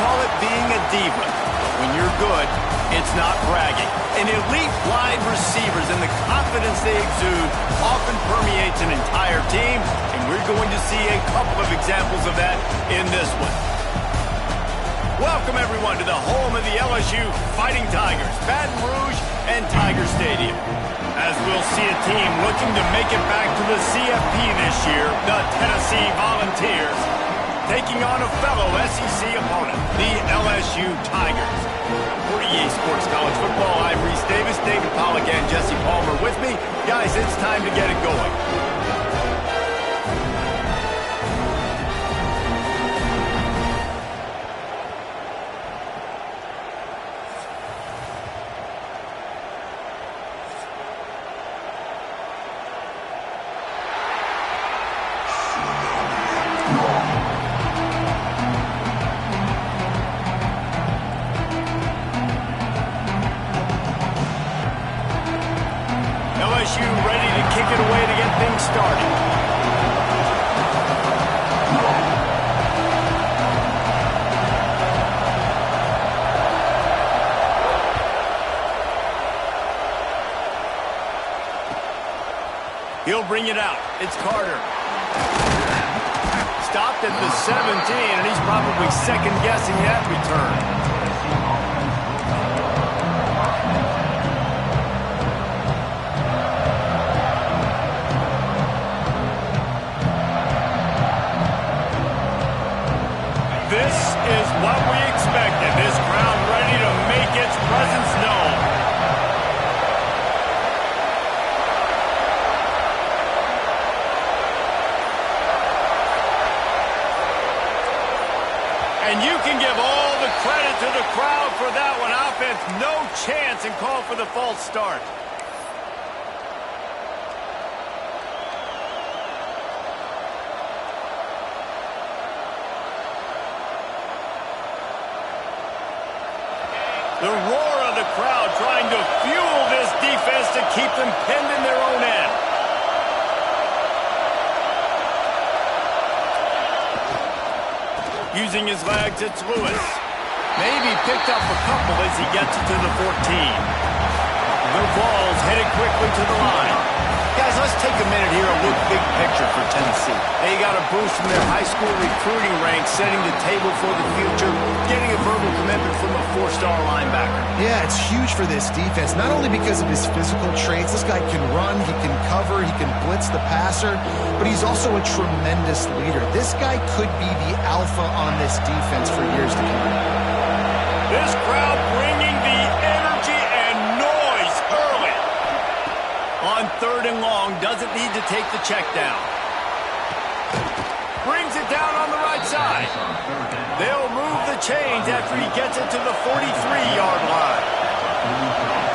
call it being a diva. But when you're good, it's not bragging. And elite wide receivers and the confidence they exude often permeates an entire team, and we're going to see a couple of examples of that in this one. Welcome, everyone, to the home of the LSU Fighting Tigers, Baton Rouge and Tiger Stadium. As we'll see a team looking to make it back to the CFP this year, the Tennessee Volunteers, taking on a fellow SEC opponent, the LSU Tigers. For EA Sports College Football, I'm Reese Davis, David Pollack, and Jesse Palmer with me. Guys, it's time to get it going. LSU ready to kick it away to get things started. He'll bring it out. It's Carter. Stopped at the 17, and he's probably second-guessing that return. This is what we expected. This crowd ready to make its presence known. And you can give all the credit to the crowd for that one. Offense, no chance, and call for the false start. The roar of the crowd trying to fuel this defense to keep them pinned in their own end. Using his legs, it's Lewis. Maybe picked up a couple as he gets it to the 14. The ball's headed quickly to the line. Guys, let's take a minute here and look big picture for Tennessee. They got a boost from their high school recruiting ranks, setting the table for the future, getting a verbal commitment from a four-star linebacker. Yeah, it's huge for this defense, not only because of his physical traits. This guy can run, he can cover, he can blitz the passer, but he's also a tremendous leader. This guy could be the alpha on this defense for years to come. This crowd bringing the energy and noise early. On 3rd and long, doesn't need to take the check down. Brings it down on the right side. They'll move the chains after he gets it to the 43-yard line.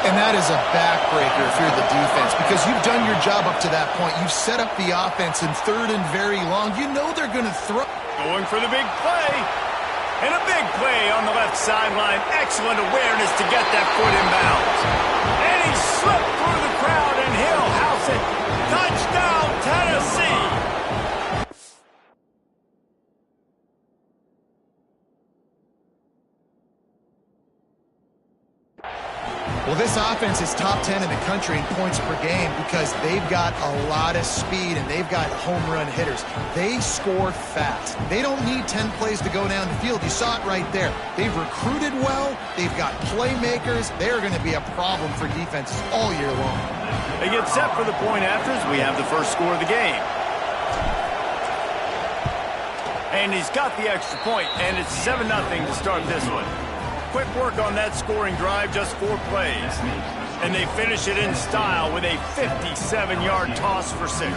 And that is a backbreaker if you're the defense, because you've done your job up to that point. You've set up the offense in 3rd and very long. You know they're going to throw. Going for the big play. And a big play on the left sideline. Excellent awareness to get that foot in bounds. And he slipped through the crowd, and he'll house it. Touchdown, Tennessee! Well, this offense is top 10 in the country in points per game because they've got a lot of speed and they've got home run hitters. They score fast. They don't need 10 plays to go down the field. You saw it right there. They've recruited well. They've got playmakers. They're going to be a problem for defenses all year long. They get set for the point afters. We have the first score of the game. And he's got the extra point, and it's 7-0 to start this one. Quick work on that scoring drive, just 4 plays. And they finish it in style with a 57-yard toss for 6.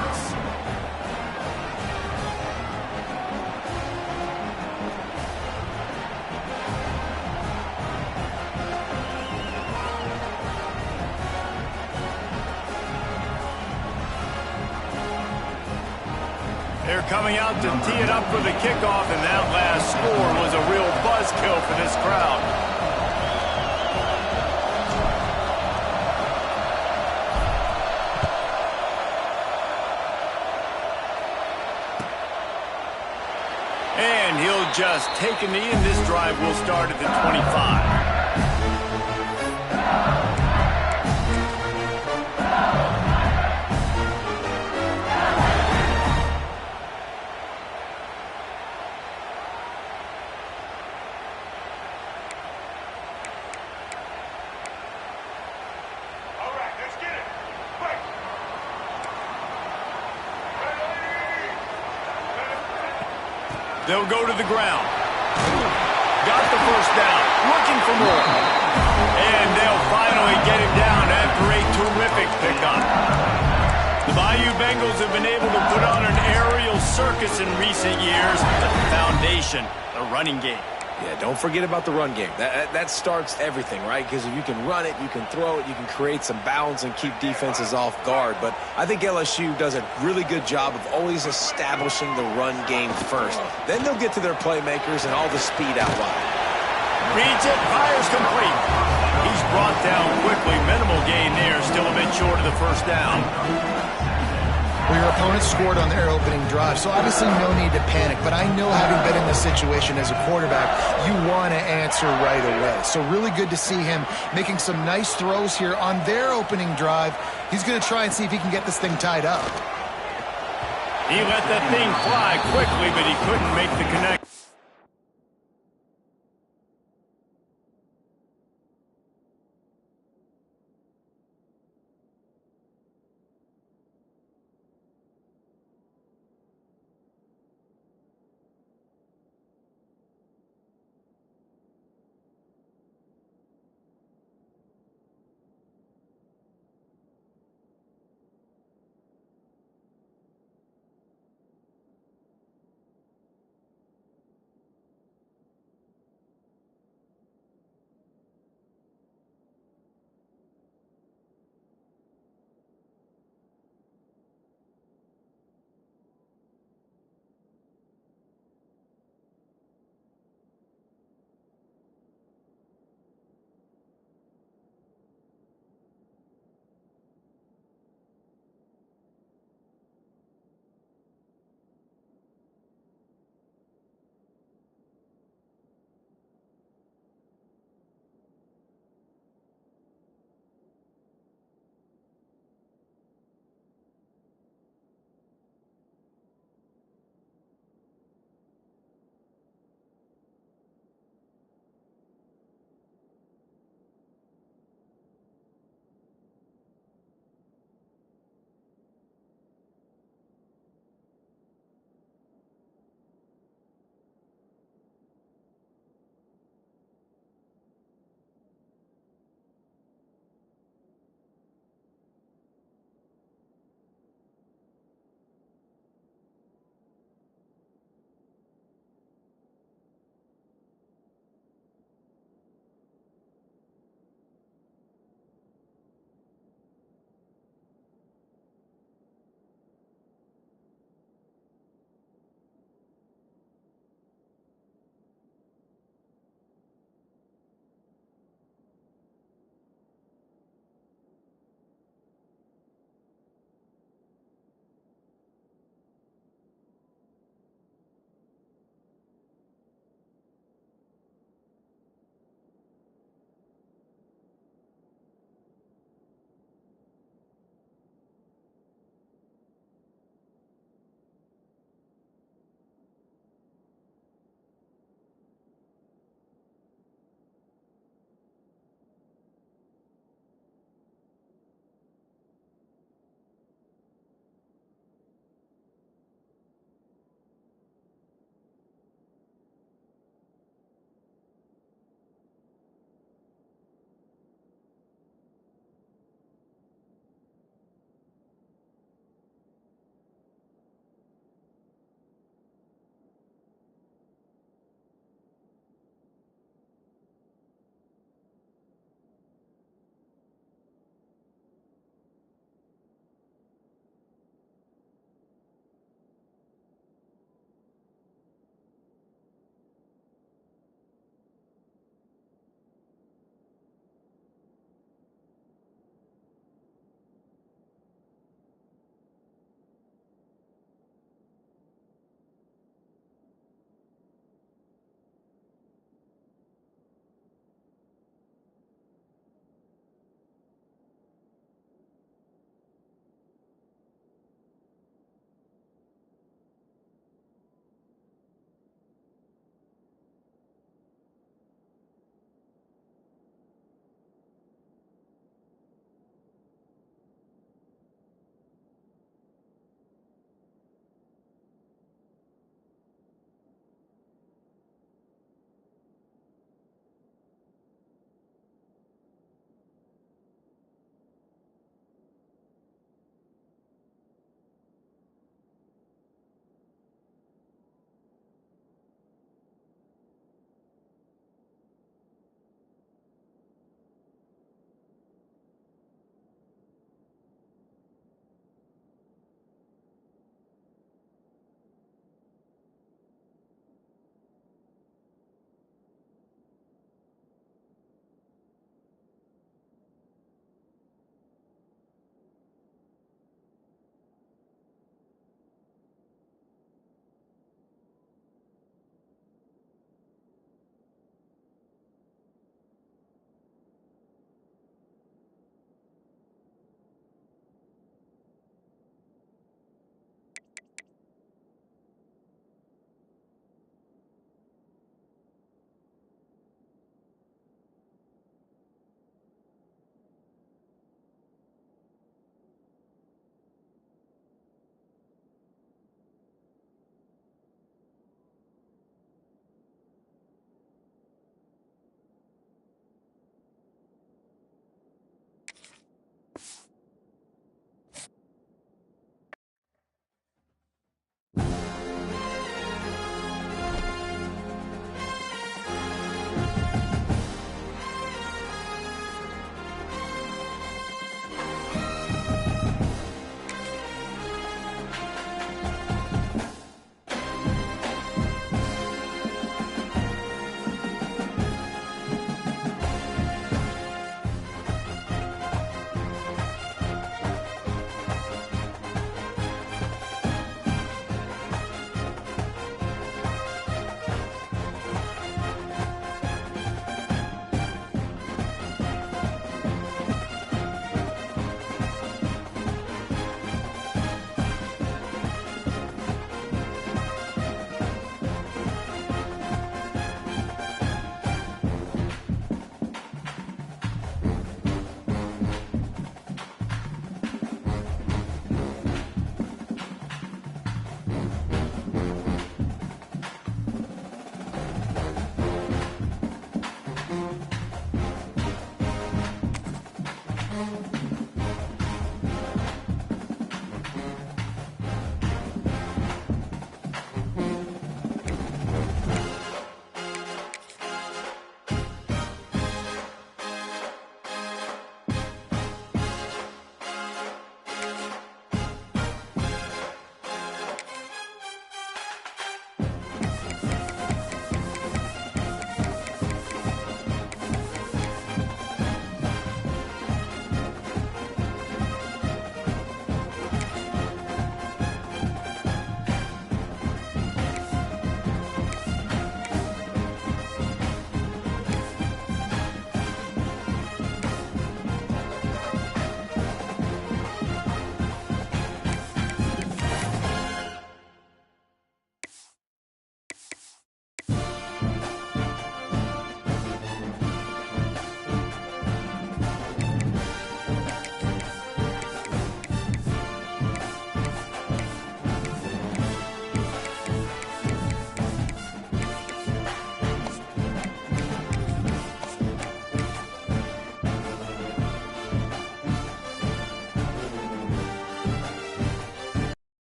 They're coming out to tee it up for the kickoff, and that last score was a real buzzkill for this crowd. And he'll will just take a knee, and this drive will start at the 25. They'll go to the ground. Got the first down. Looking for more. And they'll finally get him down after a terrific pickup. The Bayou Bengals have been able to put on an aerial circus in recent years, but the foundation, the running game. Yeah, don't forget about the run game. That starts everything, right? Because if you can run it, you can throw it, you can create some balance and keep defenses off guard. But I think LSU does a really good job of always establishing the run game first. Then they'll get to their playmakers and all the speed out wide. Reads it, fires complete. He's brought down quickly. Minimal gain there, still a bit short of the first down. Well, your opponent scored on their opening drive, so obviously no need to panic. But I know, having been in this situation as a quarterback, you want to answer right away. So really good to see him making some nice throws here on their opening drive. He's going to try and see if he can get this thing tied up. He let that thing fly quickly, but he couldn't make the connection.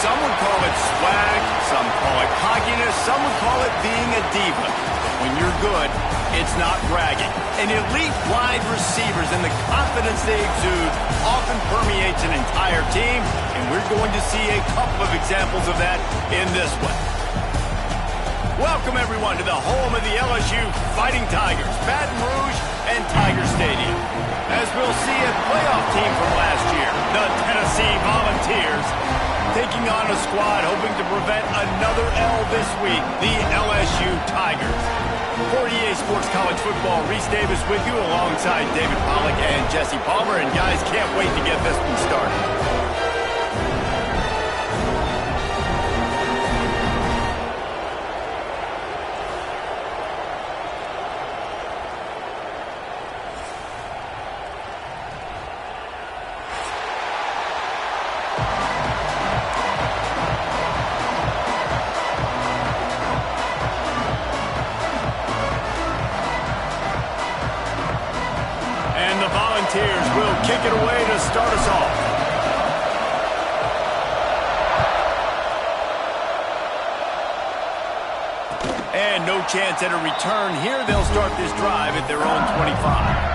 Some would call it swag, some call it cockiness, some would call it being a diva. But when you're good, it's not bragging. And elite wide receivers and the confidence they exude often permeates an entire team, and we're going to see a couple of examples of that in this one. Welcome, everyone, to the home of the LSU Fighting Tigers, Baton Rouge and Tiger Stadium. As we'll see a playoff team from last year, the Tennessee Volunteers, taking on a squad hoping to prevent another L this week, the LSU Tigers. For EA Sports College Football, Reese Davis with you alongside David Pollack and Jesse Palmer. And guys, can't wait to get this one started. Volunteers will kick it away to start us off. And no chance at a return here. They'll start this drive at their own 25.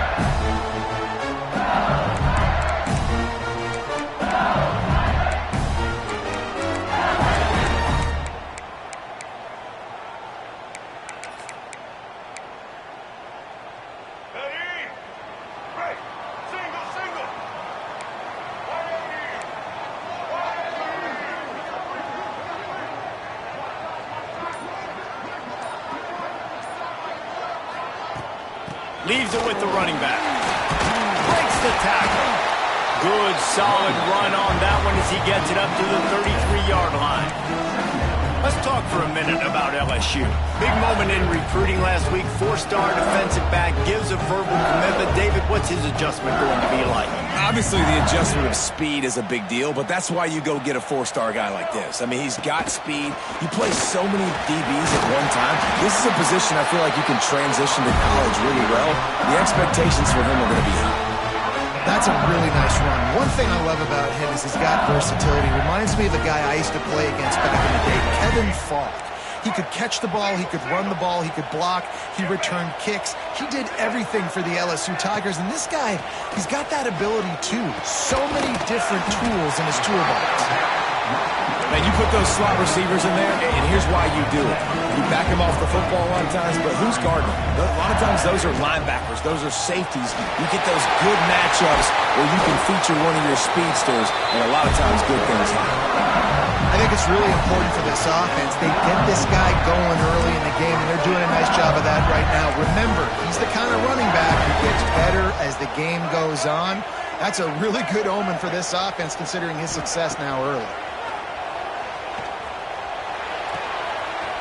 Leaves it with the running back. Breaks the tackle. Good, solid run on that one as he gets it up to the 33-yard line. Let's talk for a minute about LSU. Big moment in recruiting last week. 4-star defensive back gives a verbal commitment. David, what's his adjustment going to be like? Obviously, the adjustment of speed is a big deal, but that's why you go get a 4-star guy like this. I mean, he's got speed. He plays so many DBs at one time. This is a position I feel like you can transition to college really well. The expectations for him are going to be high. That's a really nice run. One thing I love about him is he's got versatility. Reminds me of a guy I used to play against back in the day, Kevin Falk. He could catch the ball, he could run the ball, he could block, he returned kicks. He did everything for the LSU Tigers, and this guy, he's got that ability too. So many different tools in his toolbox. Man, you put those slot receivers in there, and here's why you do it. You back them off the football a lot of times, but who's guarding them? A lot of times those are linebackers, those are safeties. You get those good matchups where you can feature one of your speedsters, and a lot of times good things happen. I think it's really important for this offense. They get this guy going early in the game, and they're doing a nice job of that right now. Remember, he's the kind of running back who gets better as the game goes on. That's a really good omen for this offense, considering his success now early.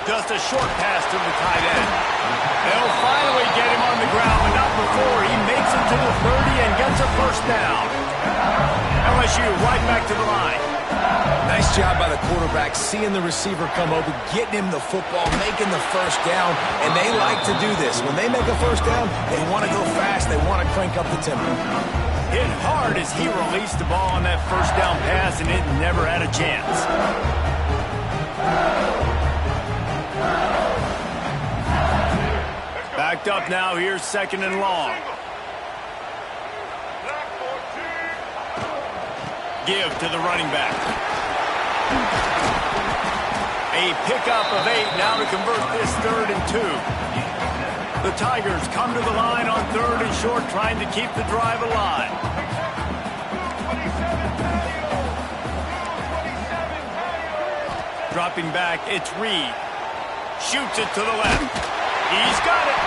Just a short pass to the tight end. They'll finally get him on the ground, but not before he makes it to the 30 and gets a first down. LSU right back to the line. Nice job by the quarterback, seeing the receiver come open, getting him the football, making the first down, and they like to do this. When they make a first down, they want to go fast, they want to crank up the tempo. Hit hard as he released the ball on that first down pass, and it never had a chance. Backed up now, here's 2nd and long. Give to the running back. A pickup of 8 now to convert this 3rd and 2. The Tigers come to the line on 3rd and short, trying to keep the drive alive. Dropping back, it's Reed. Shoots it to the left. He's got it.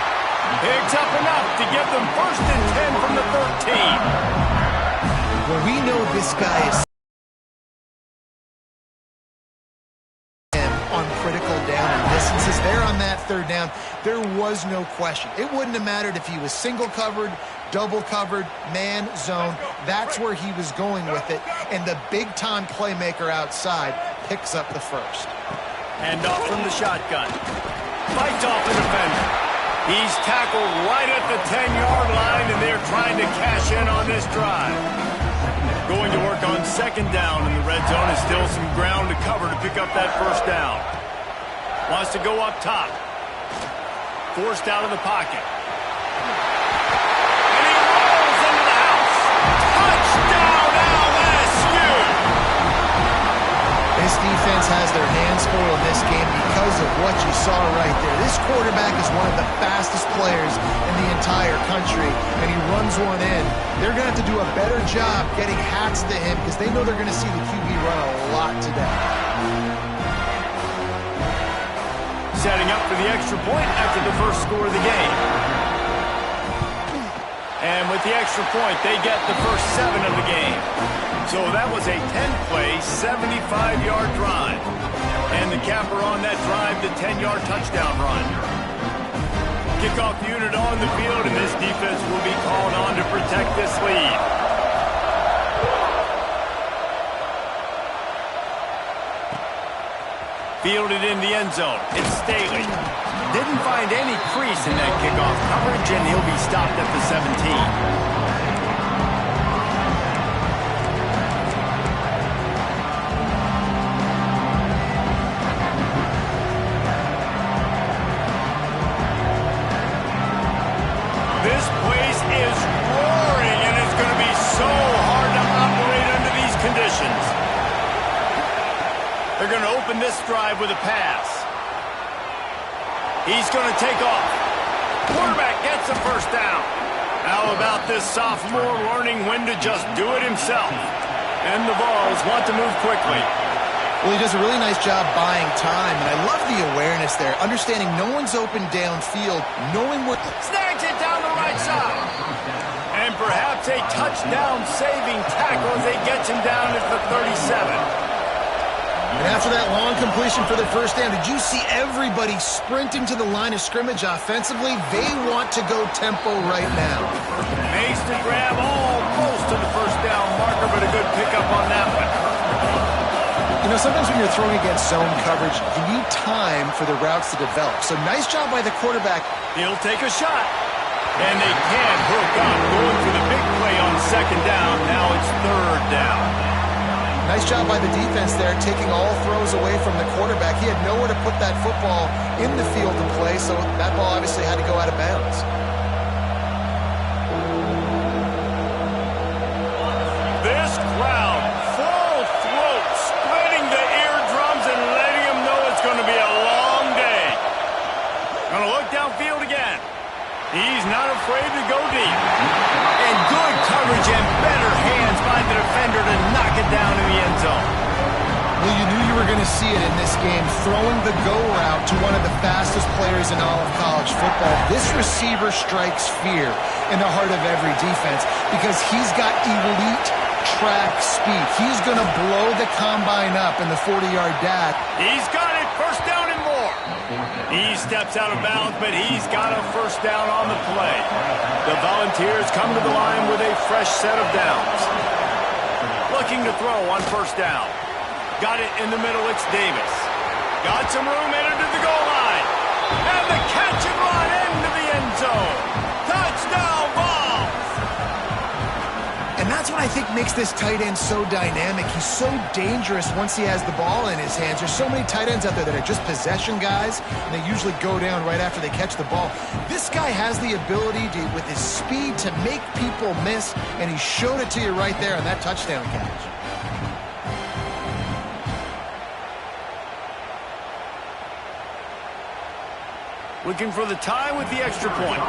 Picks up enough to give them 1st and 10 from the 13. Well, we know this guy is on critical down and distances. There on that 3rd down, there was no question. It wouldn't have mattered if he was single covered, double covered, man, zone. That's where he was going with it. And the big-time playmaker outside picks up the 1st. Hand off from the shotgun. Fights off the defender. He's tackled right at the 10-yard line, and they're trying to cash in on this drive. going to work on second down in the red zone. Is still some ground to cover to pick up that first down. Wants to go up top. Forced out of the pocket. And he rolls into the house. Touchdown, LSU! This defense has their hands full in this game because of what you saw right there. This quarterback is one of the fastest players in the entire country, and he runs one in. They're going to have to do a better job getting hats to him because they know they're going to see the QB run a lot today. Setting up for the extra point after the first score of the game. And with the extra point, they get the first 7 of the game. So that was a 10-play, 75-yard drive. And the capper on that drive, the 10-yard touchdown run. Kickoff unit on the field, and this defense will be called on to protect this lead. Fielded in the end zone. It's Staley. Didn't find any crease in that kickoff coverage, and he'll be stopped at the 17. This place is roaring, and it's going to be so hard to operate under these conditions. They're going to open this drive with a pass. He's going to take off. Quarterback gets a first down. How about this sophomore learning when to just do it himself? And the Vols want to move quickly. Well, he does a really nice job buying time, and I love the awareness there, understanding no one's open downfield, knowing what... Snags it down the right side. And perhaps a touchdown-saving tackle as they get him down at the 37. And after that long completion for the first down, did you see everybody sprinting to the line of scrimmage offensively? They want to go tempo right now. Makes the grab almost to the first down marker, but a good pickup on that one. You know, sometimes when you're throwing against zone coverage, you need time for the routes to develop. So nice job by the quarterback. He'll take a shot. And they can't hook up. Going for the big play on second down. Now it's third down. Nice job by the defense there, taking all throws away from the quarterback. He had nowhere to put that football in the field to play, so that ball obviously had to go out of bounds. This crowd, full throat, splitting the eardrums and letting them know it's going to be a long day. Going to look downfield again. He's not afraid to go deep. And good coverage and better hands by the defender to knock it down in the end zone. Well, you knew you were going to see it in this game, throwing the go route to one of the fastest players in all of college football. This receiver strikes fear in the heart of every defense because he's got elite track speed. He's going to blow the combine up in the 40-yard dash. He's got it. First down and more. He steps out of bounds, but he's got a first down on the play. The Volunteers come to the line with a fresh set of downs. Looking to throw on first down. Got it in the middle, it's Davis. Got some room, entered to the goal line. And the catch and run into the end zone. Touchdown, Vols! And that's what I think makes this tight end so dynamic. He's so dangerous once he has the ball in his hands. There's so many tight ends out there that are just possession guys, and they usually go down right after they catch the ball. This guy has the ability to, with his speed, to make people miss, and he showed it to you right there on that touchdown catch. Looking for the tie with the extra point.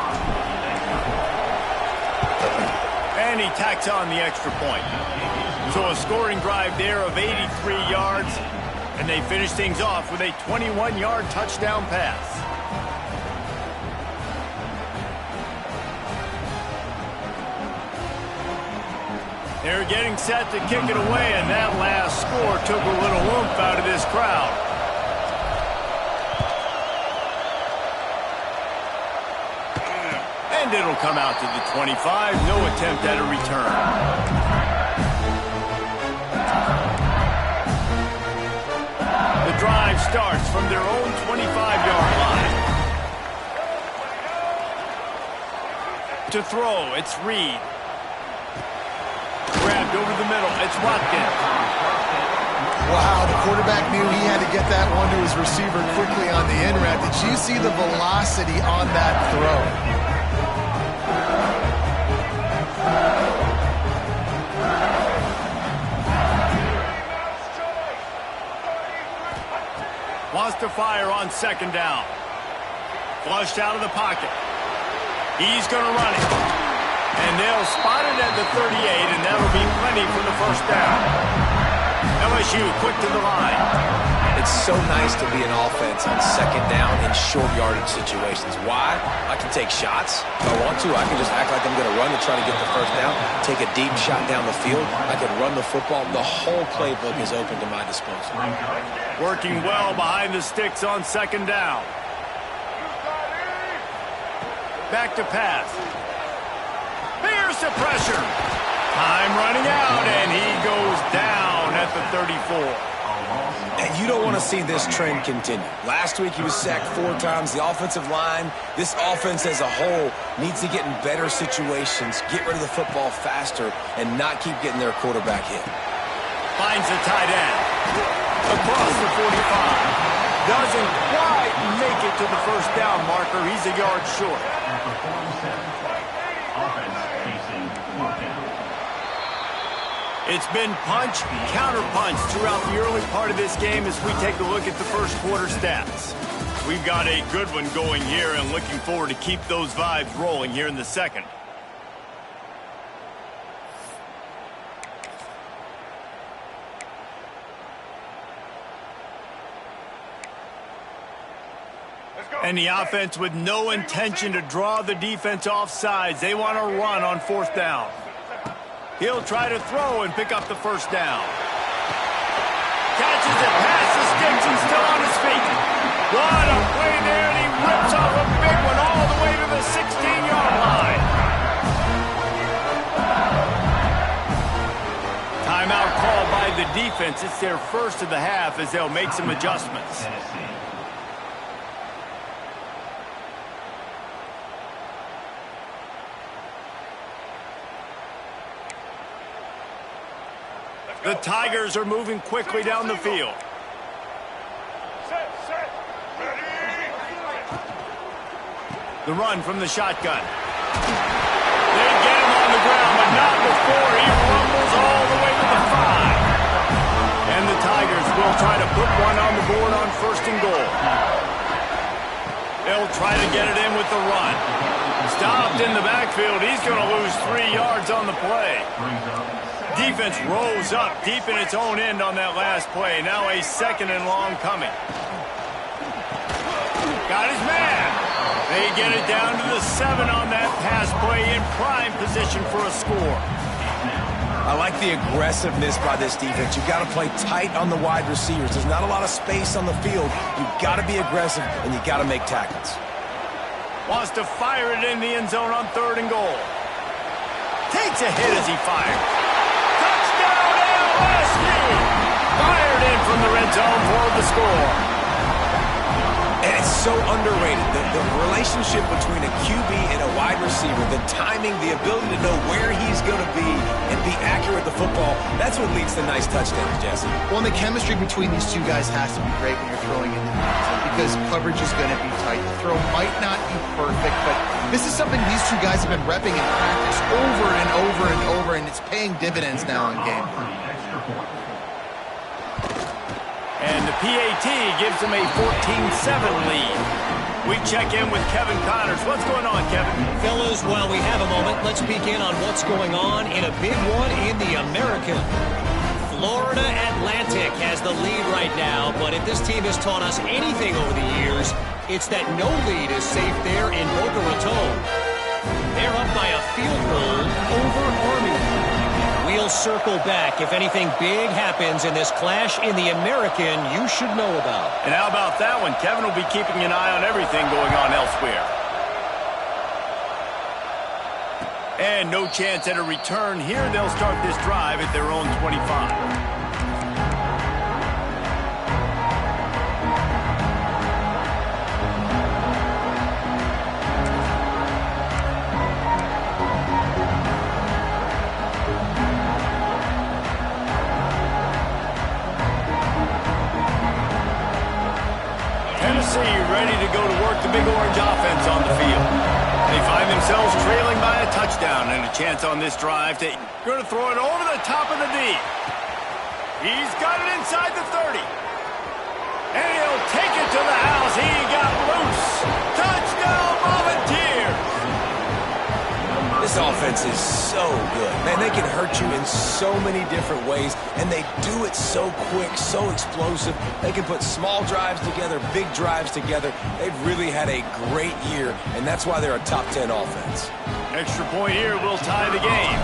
And he tacks on the extra point. So a scoring drive there of 83 yards. And they finish things off with a 21-yard touchdown pass. They're getting set to kick it away, and that last score took a little oomph out of this crowd. And it'll come out to the 25. No attempt at a return. The drive starts from their own 25-yard line. To throw, it's Reed. Grabbed over the middle. It's Watkins. Wow, the quarterback knew he had to get that one to his receiver quickly on the in route. Did you see the velocity on that throw? Wants to fire on second down. Flushed out of the pocket. He's going to run it. And they'll spot it at the 38, and that'll be plenty for the first down. LSU quick to the line. It's so nice to be an offense on second down in short yardage situations. Why? I can take shots if I want to. I can just act like I'm going to run to try to get the first down, take a deep shot down the field. I can run the football. The whole playbook is open to my disposal. Working well behind the sticks on second down. Back to pass. Here's the pressure. Time running out, and he goes down at the 34. And you don't want to see this trend continue. Last week he was sacked 4 times. The offensive line, this offense as a whole, needs to get in better situations, get rid of the football faster, and not keep getting their quarterback hit. Finds the tight end. Across the 45. Doesn't quite make it to the first down marker. He's a yard short. It's been punch, counter-punch throughout the early part of this game as we take a look at the first quarter stats. We've got a good one going here and looking forward to keep those vibes rolling here in the second. And the offense with no intention to draw the defense off sides. They want to run on fourth down. He'll try to throw and pick up the first down. Catches it past the sticks and still on his feet. What a play there, and he rips off a big one all the way to the 16-yard line. Timeout called by the defense. It's their first of the half as they'll make some adjustments. The Tigers are moving quickly down the field. The run from the shotgun. They get him on the ground, but not before he rumbles all the way to the 5. And the Tigers will try to put one on the board on first and goal. They'll try to get it in with the run. Stopped in the backfield. He's going to lose 3 yards on the play. Defense rose up deep in its own end on that last play. Now a second and long coming. Got his man. They get it down to the 7 on that pass play in prime position for a score. I like the aggressiveness by this defense. You've got to play tight on the wide receivers. There's not a lot of space on the field. You've got to be aggressive, and you've got to make tackles. Wants to fire it in the end zone on third and goal. Takes a hit as he fires. Touchdown, LSU! Fired in from the red zone for the score. And it's so underrated. The relationship between a QB and a wide receiver, the timing, the ability to know where he's going to be and be accurate with the football, that's what leads to nice touchdowns, Jesse. Well, and the chemistry between these two guys has to be great when you're throwing into the end zone because coverage is going to be tight. The throw might not be perfect, but this is something these two guys have been repping in practice over and over and over, and it's paying dividends now in game. And the PAT gives them a 14-7 lead. We check in with Kevin Connors. What's going on, Kevin? Fellas, while we have a moment, let's begin on what's going on in a big one in the American. Florida Atlantic has the lead right now, but if this team has taught us anything over the years, it's that no lead is safe there in Boca Raton. They're up by a field goal over Army. We'll circle back if anything big happens in this clash in the American you should know about. And how about that one? Kevin will be keeping an eye on everything going on elsewhere. And no chance at a return here. They'll start this drive at their own 25. Tennessee ready to go to work the Big Orange offense on the field. They find themselves trailing by a touchdown and a chance on this drive to going to throw it over the top of the D. He's got it inside the 30. And he'll take it to the house. He got loose. Touchdown, Volunteers. This offense is so good. Man, they can hurt you in so many different ways, and they do it so quick, so explosive. They can put small drives together, big drives together. They've really had a great year, and that's why they're a top 10 offense. Extra point here will tie the game.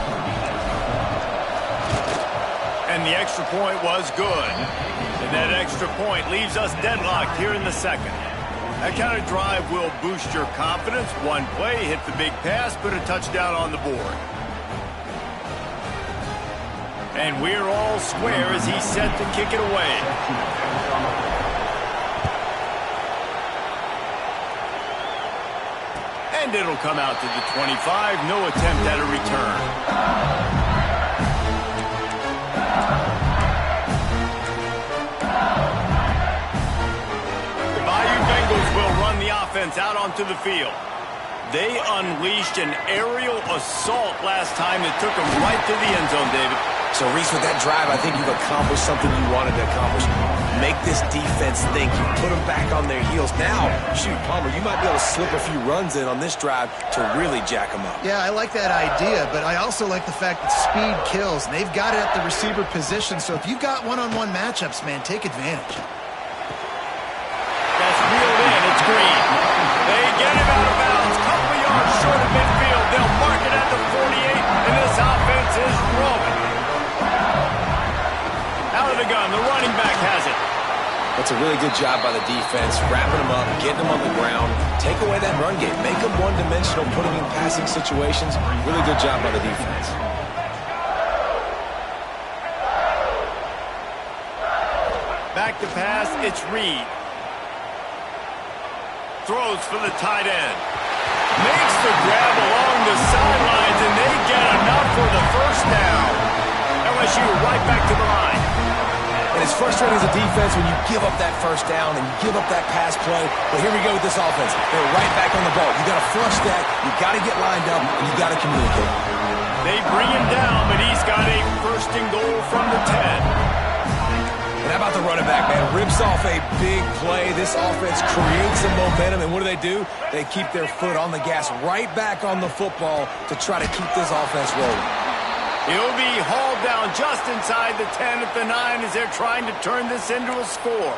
And the extra point was good. And that extra point leaves us deadlocked here in the second. That kind of drive will boost your confidence. One play, hit the big pass, put a touchdown on the board. And we're all square as he's set to kick it away. And it'll come out to the 25. No attempt at a return. Offense out onto the field. They unleashed an aerial assault last time that took them right to the end zone, David. So, Reese, with that drive, I think you've accomplished something you wanted to accomplish. Make this defense think. You put them back on their heels. Now, shoot, Palmer, you might be able to slip a few runs in on this drive to really jack them up. Yeah, I like that idea, but I also like the fact that speed kills, and they've got it at the receiver position. So if you've got one-on-one matchups, man, take advantage. That's reeled in. It's Green. They get him out of bounds. Couple yards short of midfield. They'll mark it at the 48, and this offense is rolling. Out of the gun. The running back has it. That's a really good job by the defense, wrapping them up, getting them on the ground. Take away that run game. Make them one-dimensional, put them in passing situations. Really good job by the defense. Back to pass. It's Reed. Throws for the tight end. Makes the grab along the sidelines, and they get enough for the first down. LSU right back to the line. And it's frustrating as a defense when you give up that first down and you give up that pass play. But here we go with this offense. They're right back on the ball. You got to flush that. You got to get lined up, and you got to communicate. They bring him down, but he's got a first and goal from the 10. And how about the running back, man? Rips off a big play. This offense creates some momentum, and what do? They keep their foot on the gas right back on the football to try to keep this offense rolling. He'll be hauled down just inside the 10 at the 9 as they're trying to turn this into a score.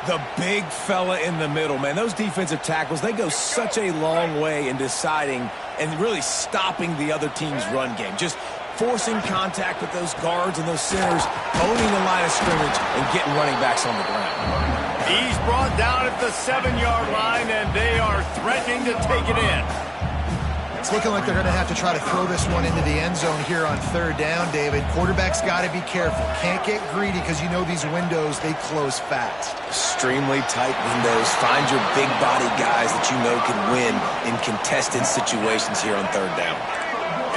The big fella in the middle, man. Those defensive tackles, they go such a long way in deciding and really stopping the other team's run game. Just forcing contact with those guards and those centers, owning the line of scrimmage, and getting running backs on the ground. He's brought down at the 7-yard line, and they are threatening to take it in. It's looking like they're going to have to try to throw this one into the end zone here on third down, David. Quarterback's got to be careful. Can't get greedy because you know these windows, they close fast. Extremely tight windows. Find your big body guys that you know can win in contested situations here on third down.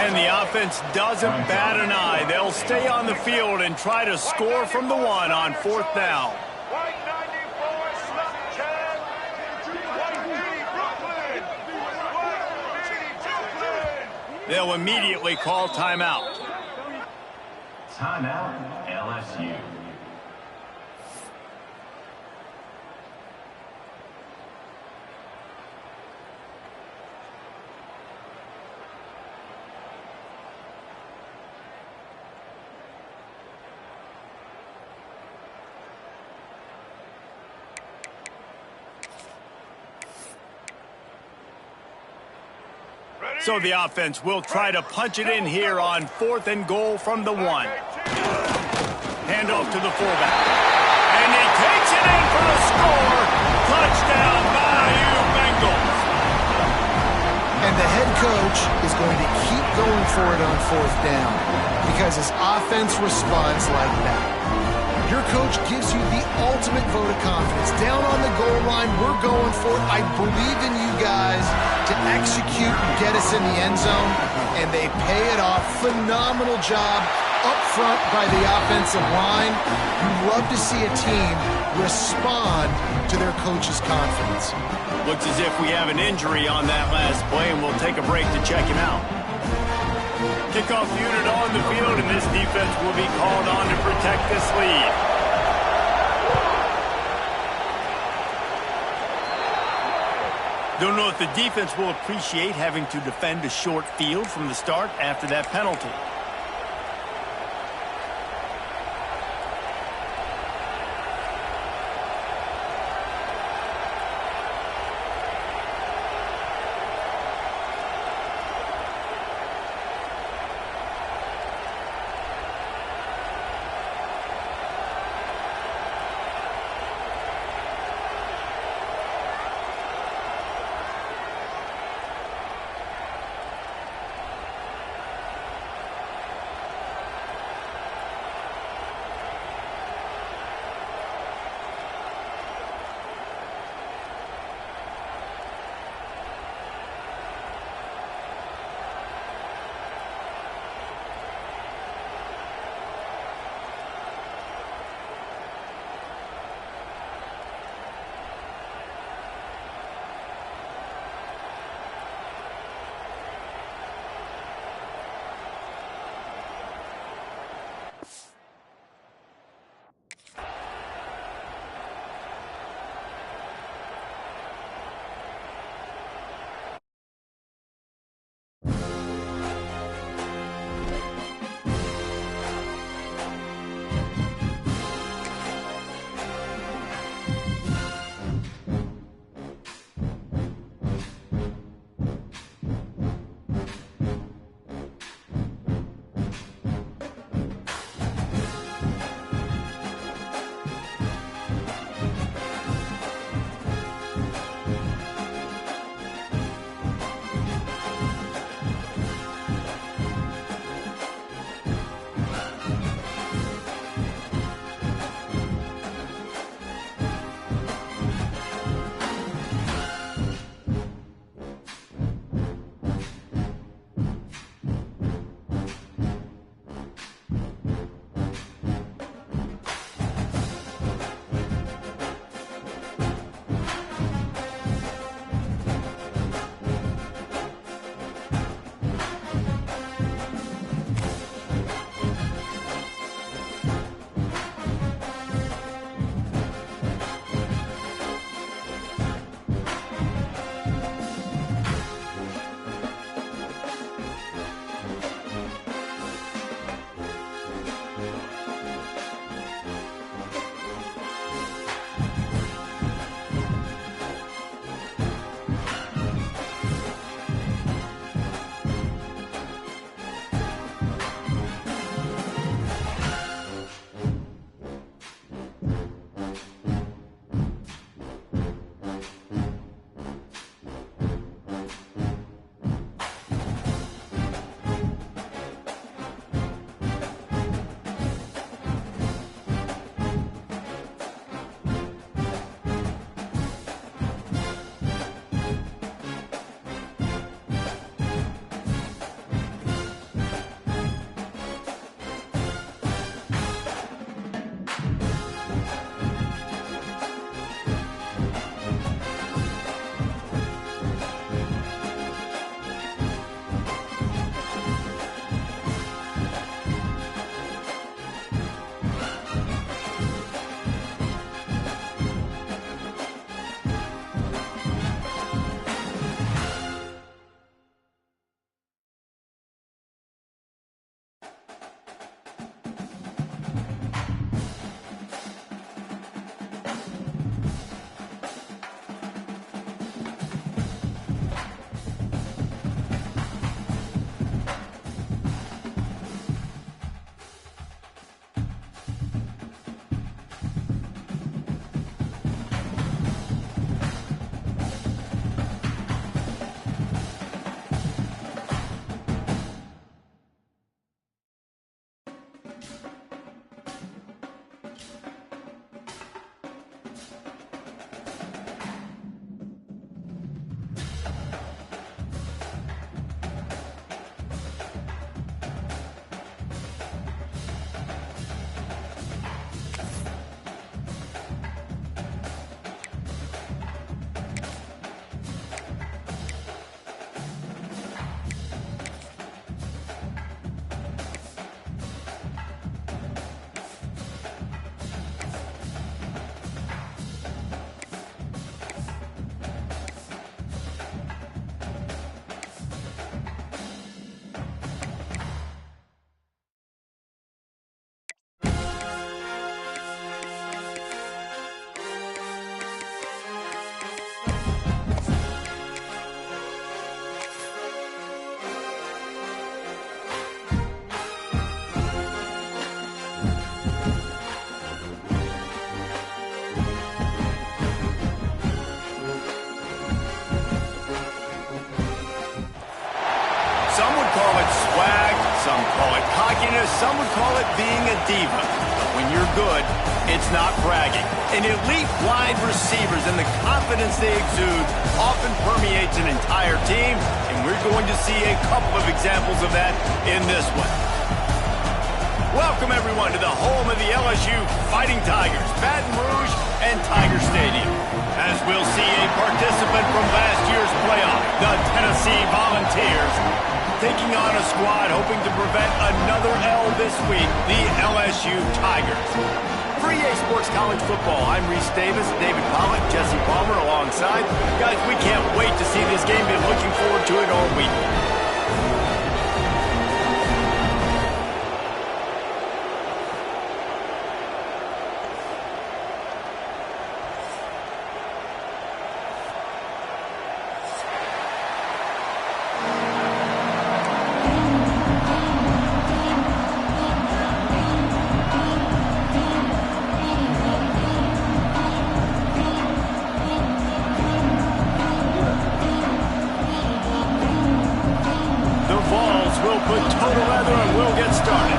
And the offense doesn't bat an eye. They'll stay on the field and try to score from the 1 on fourth down. They'll immediately call timeout. Timeout, LSU. So the offense will try to punch it in here on fourth and goal from the 1. Handoff to the fullback. And he takes it in for the score. Touchdown, Bayou Bengals. And the head coach is going to keep going for it on fourth down because his offense responds like that. Your coach gives you the ultimate vote of confidence. Down on the goal line, we're going for it. I believe in you guys to execute and get us in the end zone, and they pay it off. Phenomenal job up front by the offensive line. You love to see a team respond to their coach's confidence. Looks as if we have an injury on that last play, and we'll take a break to check him out. Kickoff unit on the field, and this defense will be called on to protect this lead. Don't know if the defense will appreciate having to defend a short field from the start after that penalty. Some would call it being a diva. But when you're good, it's not bragging. And elite wide receivers and the confidence they exude often permeates an entire team, and we're going to see a couple of examples of that in this one. Welcome, everyone, to the home of the LSU Fighting Tigers, Baton Rouge and Tiger Stadium. As we'll see a participant from last year's playoff, the Tennessee Volunteers, taking on a squad hoping to prevent another L this week, the LSU Tigers. For EA Sports College Football, I'm Reese Davis, David Pollack, Jesse Palmer alongside. Guys, we can't wait to see this game. Been looking forward to it all week. Put total leather and we'll get started.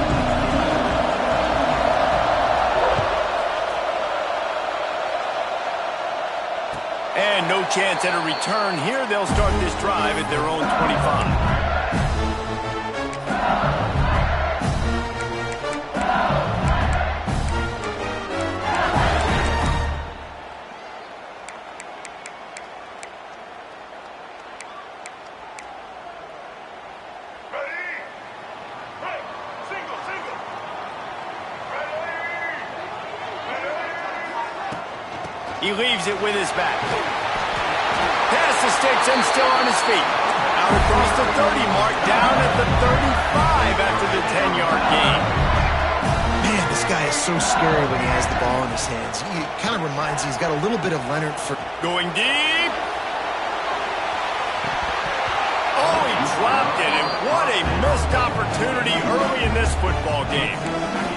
And no chance at a return here. They'll start this drive at their own 25. He leaves it with his back. Pass the sticks and still on his feet. Out across the 30 mark, down at the 35 after the 10-yard gain. Man, this guy is so scary when he has the ball in his hands. He kind of reminds me, he's got a little bit of Leonard for... Going deep. Oh, he dropped it, and what a missed opportunity early in this football game.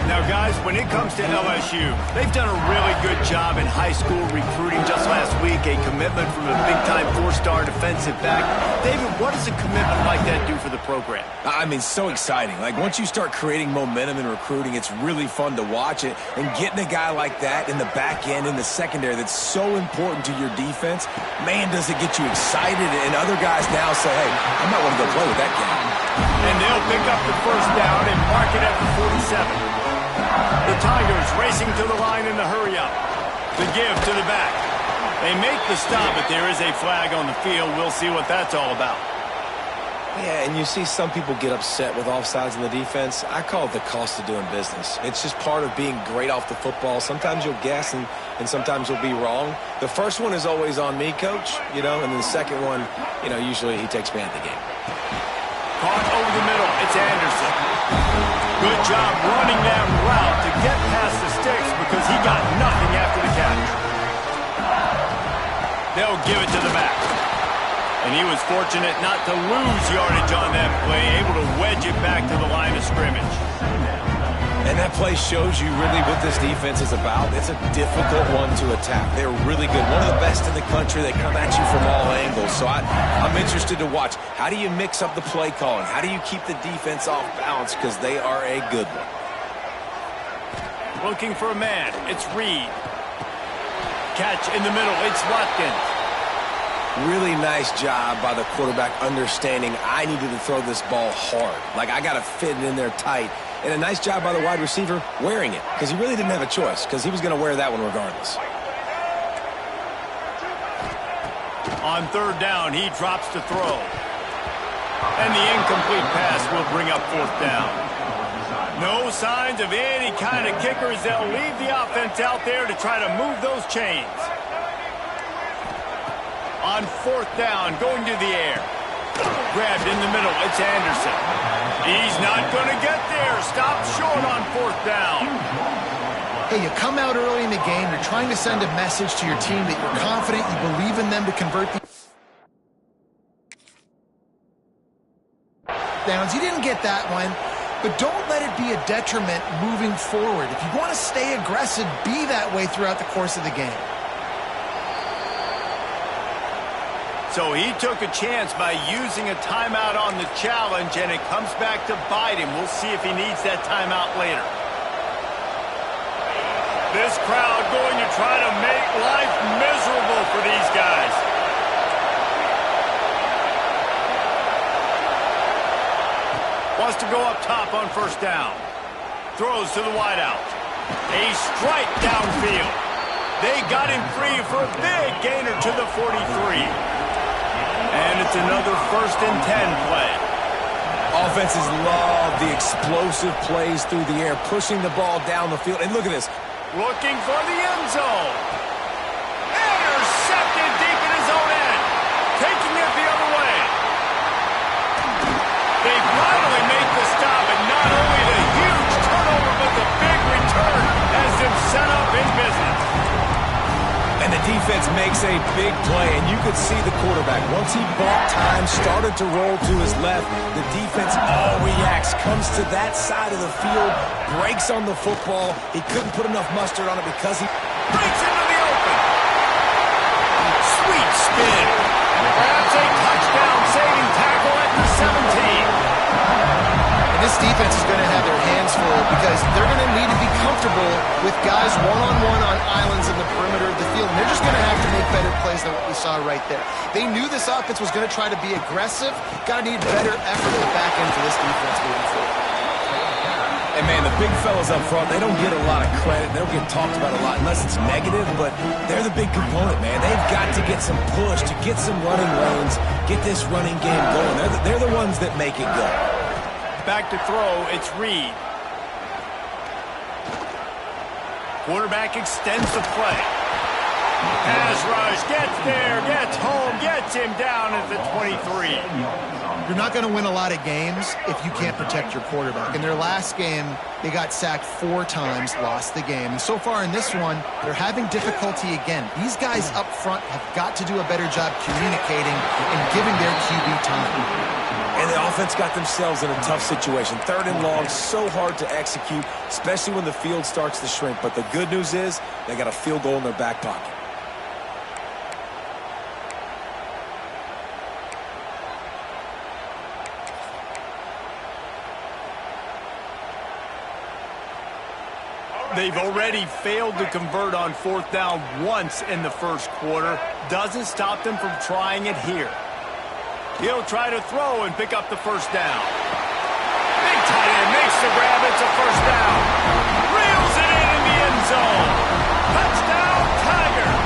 Now, guys, when it comes to LSU, they've done a really good job in high school recruiting. Just last week, a commitment from a big-time four-star defensive back. David, what does a commitment like that do for the program? I mean, so exciting. Like, once you start creating momentum in recruiting, it's really fun to watch it. And getting a guy like that in the back end, in the secondary, that's so important to your defense, man, does it get you excited. And other guys now say, hey, I might want to go play with that guy. And they'll pick up the first down and mark it at the 47. The Tigers racing to the line in the hurry-up. The give to the back. They make the stop, but there is a flag on the field. We'll see what that's all about. Yeah, and you see some people get upset with offsides in the defense. I call it the cost of doing business. It's just part of being great off the football. Sometimes you'll guess and sometimes you'll be wrong. The first one is always on me, Coach, and then the second one, usually he takes me out of the game. Caught over the middle. It's Anderson. Good job running that route to get past the sticks because he got nothing after the catch. They'll give it to the back. And he was fortunate not to lose yardage on that play, able to wedge it back to the line of scrimmage. And that play shows you really what this defense is about. It's a difficult one to attack. They're really good. One of the best in the country. They come at you from all angles. So I'm interested to watch. How do you mix up the play calling? How do you keep the defense off balance? Because they are a good one. Looking for a man. It's Reed. Catch in the middle. It's Watkins. Really nice job by the quarterback understanding I needed to throw this ball hard. Like, I got to fit it in there tight. And a nice job by the wide receiver wearing it, because he really didn't have a choice, because he was going to wear that one regardless. On third down, he drops to throw. And the incomplete pass will bring up fourth down. No signs of any kind of kickers. They'll leave the offense out there to try to move those chains. On fourth down, going to the air. Grabbed in the middle. It's Anderson. He's not going to get there. Stopped short on fourth down. Hey, you come out early in the game. You're trying to send a message to your team that you're confident, you believe in them to convert the downs. You didn't get that one, but don't let it be a detriment moving forward. If you want to stay aggressive, be that way throughout the course of the game. So he took a chance by using a timeout on the challenge, and it comes back to bite him. We'll see if he needs that timeout later. This crowd going to try to make life miserable for these guys. Wants to go up top on first down. Throws to the wideout. A strike downfield. They got him free for a big gainer to the 43. And it's another 1st and 10 play. Offenses love the explosive plays through the air, pushing the ball down the field. And look at this. Looking for the end zone. Intercepted deep in his own end. Taking it the other way. They finally made the stop, and not only the huge turnover, but the big return has them set up in business. And the defense makes a big play, and you could see the quarterback. Once he bought time, started to roll to his left, the defense all reacts, comes to that side of the field, breaks on the football. He couldn't put enough mustard on it because he breaks into the open. Sweet spin. Perhaps a touchdown-saving tackle at the 17. And this defense is going to have their hands full because they're going to need to be comfortable with guys one-on-one on islands in the perimeter of the field. And they're just going to have to make better plays than what we saw right there. They knew this offense was going to try to be aggressive. Got to need better effort at the back end for this defense moving forward. And, man, the big fellas up front, they don't get a lot of credit. They don't get talked about a lot unless it's negative, but they're the big component, man. They've got to get some push, to get some running lanes, get this running game going. They're the ones that make it go. Back to throw, it's Reed. Quarterback extends the play. Pass rush, gets there, gets home, gets him down at the 23. You're not going to win a lot of games if you can't protect your quarterback. In their last game, they got sacked 4 times, lost the game. And so far in this one, they're having difficulty again. These guys up front have got to do a better job communicating and giving their QB time. And the offense got themselves in a tough situation. 3rd and long, so hard to execute, especially when the field starts to shrink. But the good news is they got a field goal in their back pocket. They've already failed to convert on 4th down once in the first quarter. Doesn't stop them from trying it here. He'll try to throw and pick up the first down. Big tight end makes the grab. It's a first down. Reels it in the end zone. Touchdown, Tigers.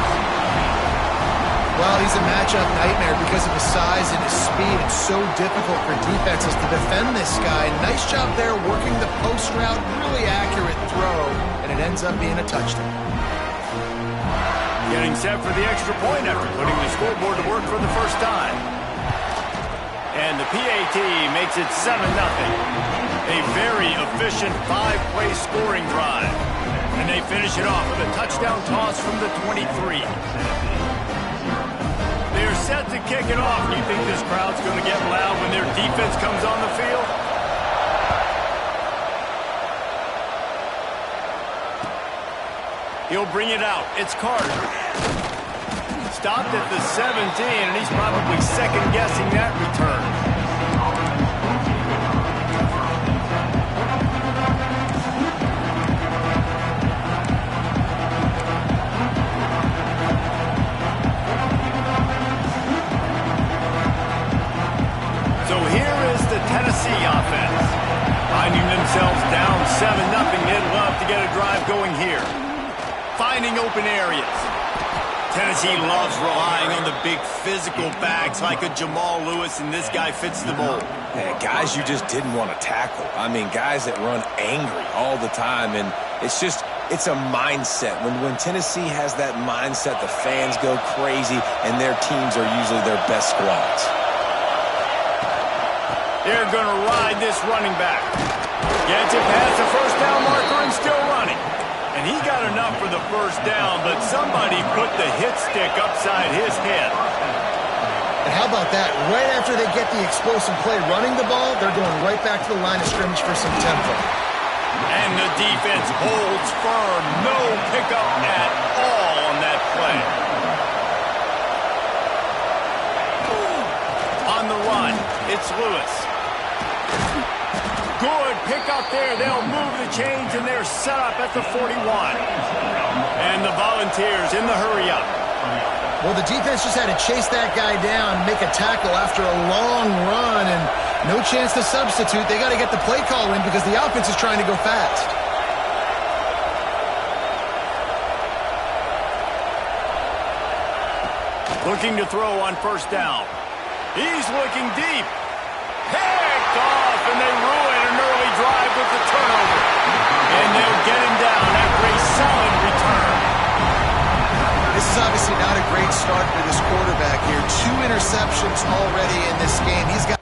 Well, he's a matchup nightmare because of his size and his speed. It's so difficult for defenses to defend this guy. Nice job there working the post route. Really accurate throw, and it ends up being a touchdown. Getting set for the extra point after putting the scoreboard to work for the first time. And the PAT makes it 7-0. A very efficient 5-play scoring drive. And they finish it off with a touchdown toss from the 23. They're set to kick it off. Do you think this crowd's going to get loud when their defense comes on the field? He'll bring it out. It's Carter. Stopped at the 17, and he's probably second-guessing that return. So here is the Tennessee offense. Finding themselves down 7-0, they'd love to get a drive going here. Finding open areas. Tennessee loves relying on the big physical backs like a Jamal Lewis, and this guy fits the mold. Yeah, guys you just didn't want to tackle. I mean, guys that run angry all the time, and it's a mindset. When Tennessee has that mindset, the fans go crazy, and their teams are usually their best squads. They're going to ride this running back. Gets it past the first down marker and still running. And he got enough for the first down, but somebody put the hit stick upside his head. And how about that? Right after they get the explosive play running the ball, they're going right back to the line of scrimmage for some tempo. And the defense holds firm. No pickup at all on that play. It's Lewis. Good pick up there. They'll move the chains, and they're set up at the 41. And the Volunteers in the hurry-up. Well, the defense just had to chase that guy down, make a tackle after a long run, and no chance to substitute. They got to get the play call in because the offense is trying to go fast. Looking to throw on first down. He's looking deep. Picked off, and they ruin an early drive with the turnover. And they'll get him down after a solid return. This is obviously not a great start for this quarterback here. 2 interceptions already in this game. He's got...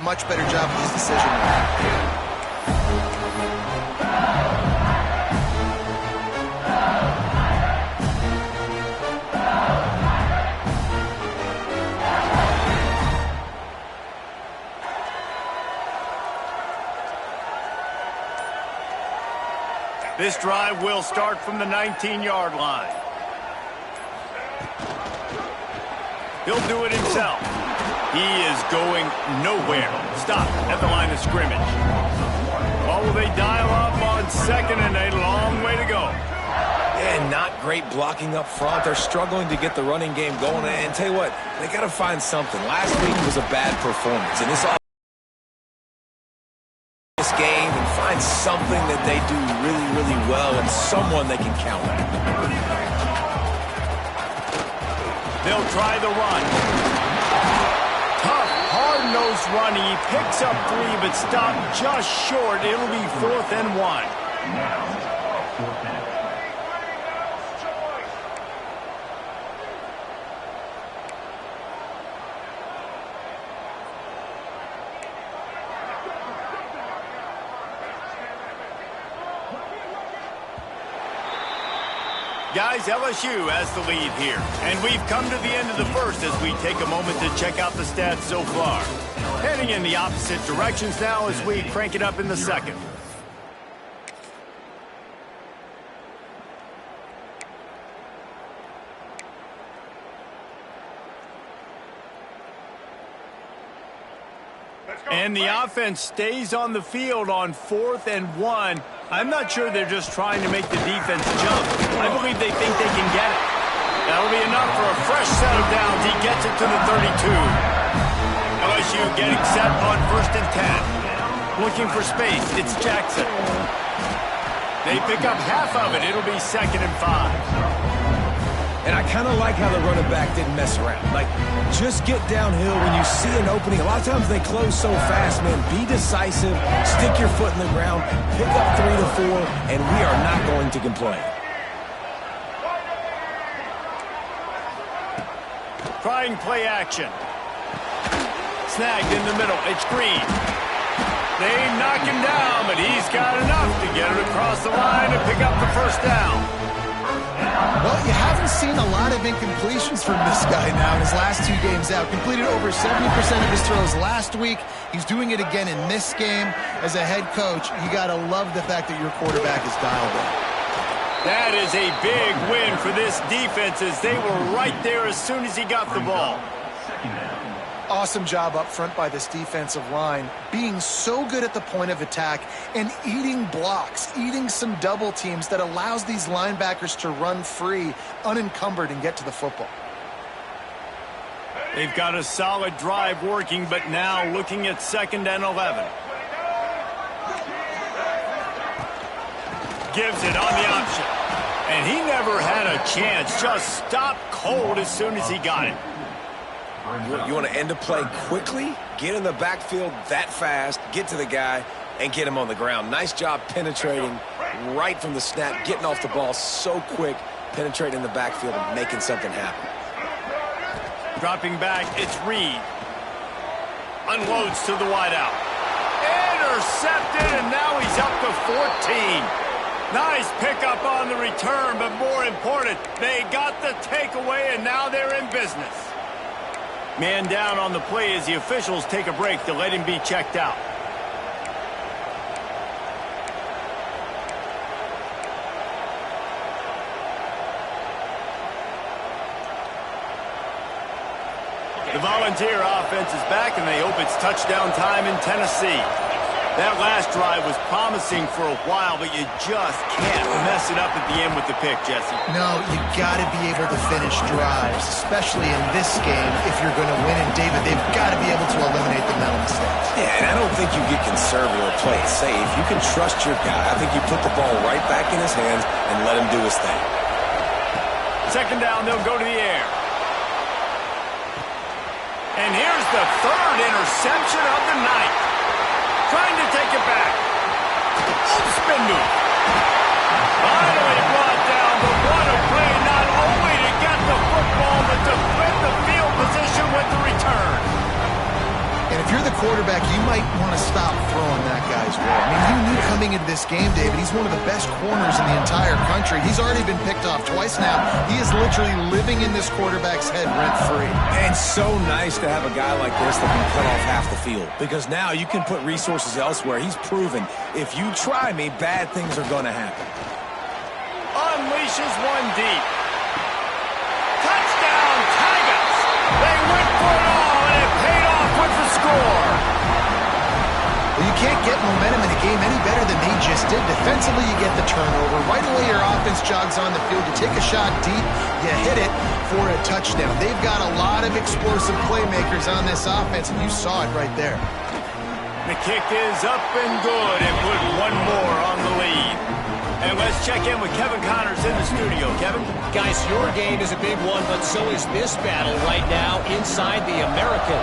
much better job with his decision making. This drive will start from the 19-yard line. He'll do it himself. He is going nowhere. Stop at the line of scrimmage. Oh, will they dial up on second and a long way to go? Yeah, not great blocking up front. They're struggling to get the running game going. And tell you what, they got to find something. Last week was a bad performance. And this game and find something that they do really, really well and someone they can count on. They'll try the run. Tough, hard-nosed run. He picks up 3, but stopped just short. It'll be 4th and 1. Guys, LSU has the lead here. And we've come to the end of the first as we take a moment to check out the stats so far. Heading in the opposite directions now as we crank it up in the second. And the offense stays on the field on 4th and 1. I'm not sure they're just trying to make the defense jump. I believe they think they can get it. That'll be enough for a fresh set of downs. He gets it to the 32. LSU getting set on 1st and 10. Looking for space. It's Jackson. They pick up half of it. It'll be 2nd and 5. And I kind of like how the running back didn't mess around. Like, just get downhill when you see an opening. A lot of times they close so fast, man. Be decisive, stick your foot in the ground, pick up 3 to 4, and we are not going to complain. Trying play action. Snagged in the middle. It's Green. They knock him down, but he's got enough to get it across the line and pick up the first down. Well, you haven't seen a lot of incompletions from this guy now in his last 2 games out. Completed over 70% of his throws last week. He's doing it again in this game. As a head coach, you got to love the fact that your quarterback is dialed in. That is a big win for this defense as they were right there as soon as he got the ball. Awesome job up front by this defensive line, being so good at the point of attack and eating blocks, eating some double teams that allows these linebackers to run free, unencumbered, and get to the football. They've got a solid drive working, but now looking at 2nd and 11. Gives it on the option. And he never had a chance, just stopped cold as soon as he got it. You want to end a play quickly, get in the backfield that fast, get to the guy, and get him on the ground. Nice job penetrating right from the snap, getting off the ball so quick, penetrating the backfield and making something happen. Dropping back, it's Reed. Unloads to the wideout. Intercepted, and now he's up to 14. Nice pickup on the return, but more important, they got the takeaway, and now they're in business. Man down on the play as the officials take a break to let him be checked out. The Volunteer offense is back, and they hope it's touchdown time in Tennessee. That last drive was promising for a while, but you just can't mess it up at the end with the pick, Jesse. No, you got to be able to finish drives, especially in this game if you're going to win. And, David, they've got to be able to eliminate the mental mistakes. Yeah, and I don't think you get conservative or play it safe. You can trust your guy. I think you put the ball right back in his hands and let him do his thing. Second down, they'll go to the air. And here's the third interception of the night. Trying to take it back. Spin move. Finally brought down, but what a play, not only to get the football, but to flip the field position with the return. And if you're the quarterback, you might want to stop throwing that guy's way. I mean, you knew coming into this game, David, he's one of the best corners in the entire country. He's already been picked off twice now. He is literally living in this quarterback's head rent-free. And so nice to have a guy like this that can cut off half the field, because now you can put resources elsewhere. He's proven if you try me, bad things are going to happen. Unleashes one deep. Touchdown, Tigers! They went for it all, and it paid off with the score. Well, you can't get momentum in a game any better than they just did. Defensively, you get the turnover. Right away, your offense jogs on the field. You take a shot deep, you hit it for a touchdown. They've got a lot of explosive playmakers on this offense, and you saw it right there. The kick is up and good, and put one more on the lead. And let's check in with Kevin Connors in the studio. Kevin? Guys, your game is a big one, but so is this battle right now inside the American.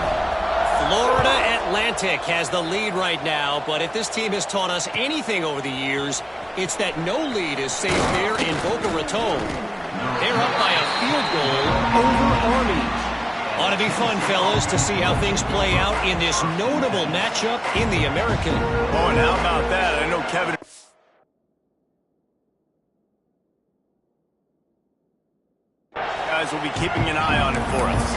Florida Atlantic has the lead right now, but if this team has taught us anything over the years, it's that no lead is safe here in Boca Raton. They're up by a field goal over Army. Ought to be fun, fellas, to see how things play out in this notable matchup in the American. Oh, and how about that? I know Kevin... guys will be keeping an eye on it for us.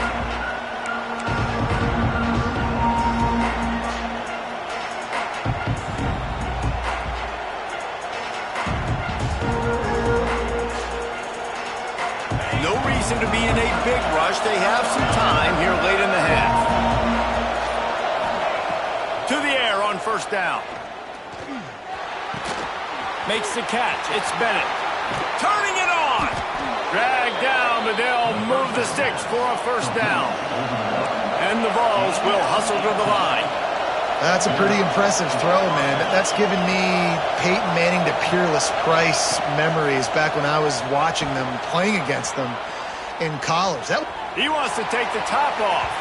No reason to be in a big rush. They have some time here late in the half. To the air on first down. Makes the catch. It's Bennett. Turning it on. Dragged down, but they'll move the sticks for a first down. And the Vols will hustle to the line. That's a pretty impressive throw, man. That's given me Peyton Manning to Peerless Price memories back when I was watching them, playing against them in college. He wants to take the top off.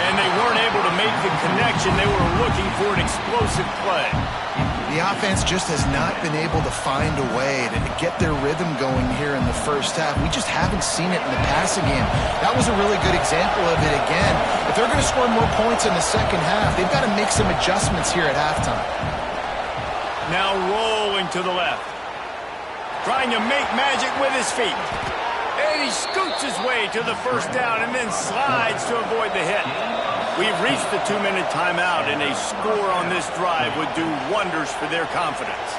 And they weren't able to make the connection. They were looking for an explosive play. The offense just has not been able to find a way to get their rhythm going here in the first half. We just haven't seen it in the passing game. That was a really good example of it again. If they're going to score more points in the second half, they've got to make some adjustments here at halftime. Now rolling to the left. Trying to make magic with his feet. And he scoots his way to the first down and then slides to avoid the hit. We've reached the 2-minute timeout, and a score on this drive would do wonders for their confidence.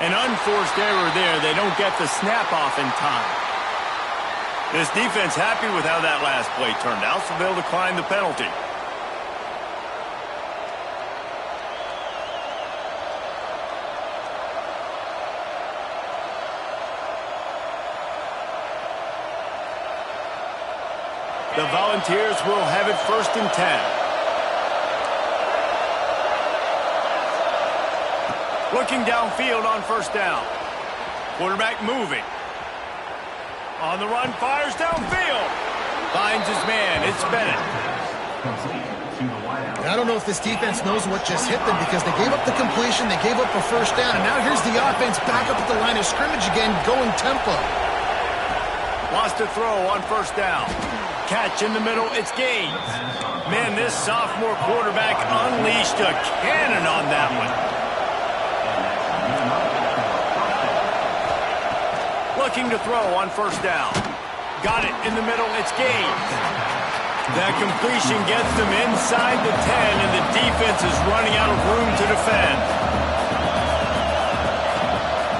An unforced error there. They don't get the snap off in time. This defense happy with how that last play turned out, so they'll decline the penalty. The Volunteers will have it 1st and 10. Looking downfield on first down. Quarterback moving. On the run, fires downfield. Finds his man. It's Bennett. I don't know if this defense knows what just hit them because they gave up the completion, they gave up a first down, and now here's the offense back up at the line of scrimmage again, going tempo. Lost a throw on first down. Catch in the middle, it's Gaines. Man, this sophomore quarterback unleashed a cannon on that one. Looking to throw on first down. Got it in the middle, it's Gaines. That completion gets them inside the 10, and the defense is running out of room to defend.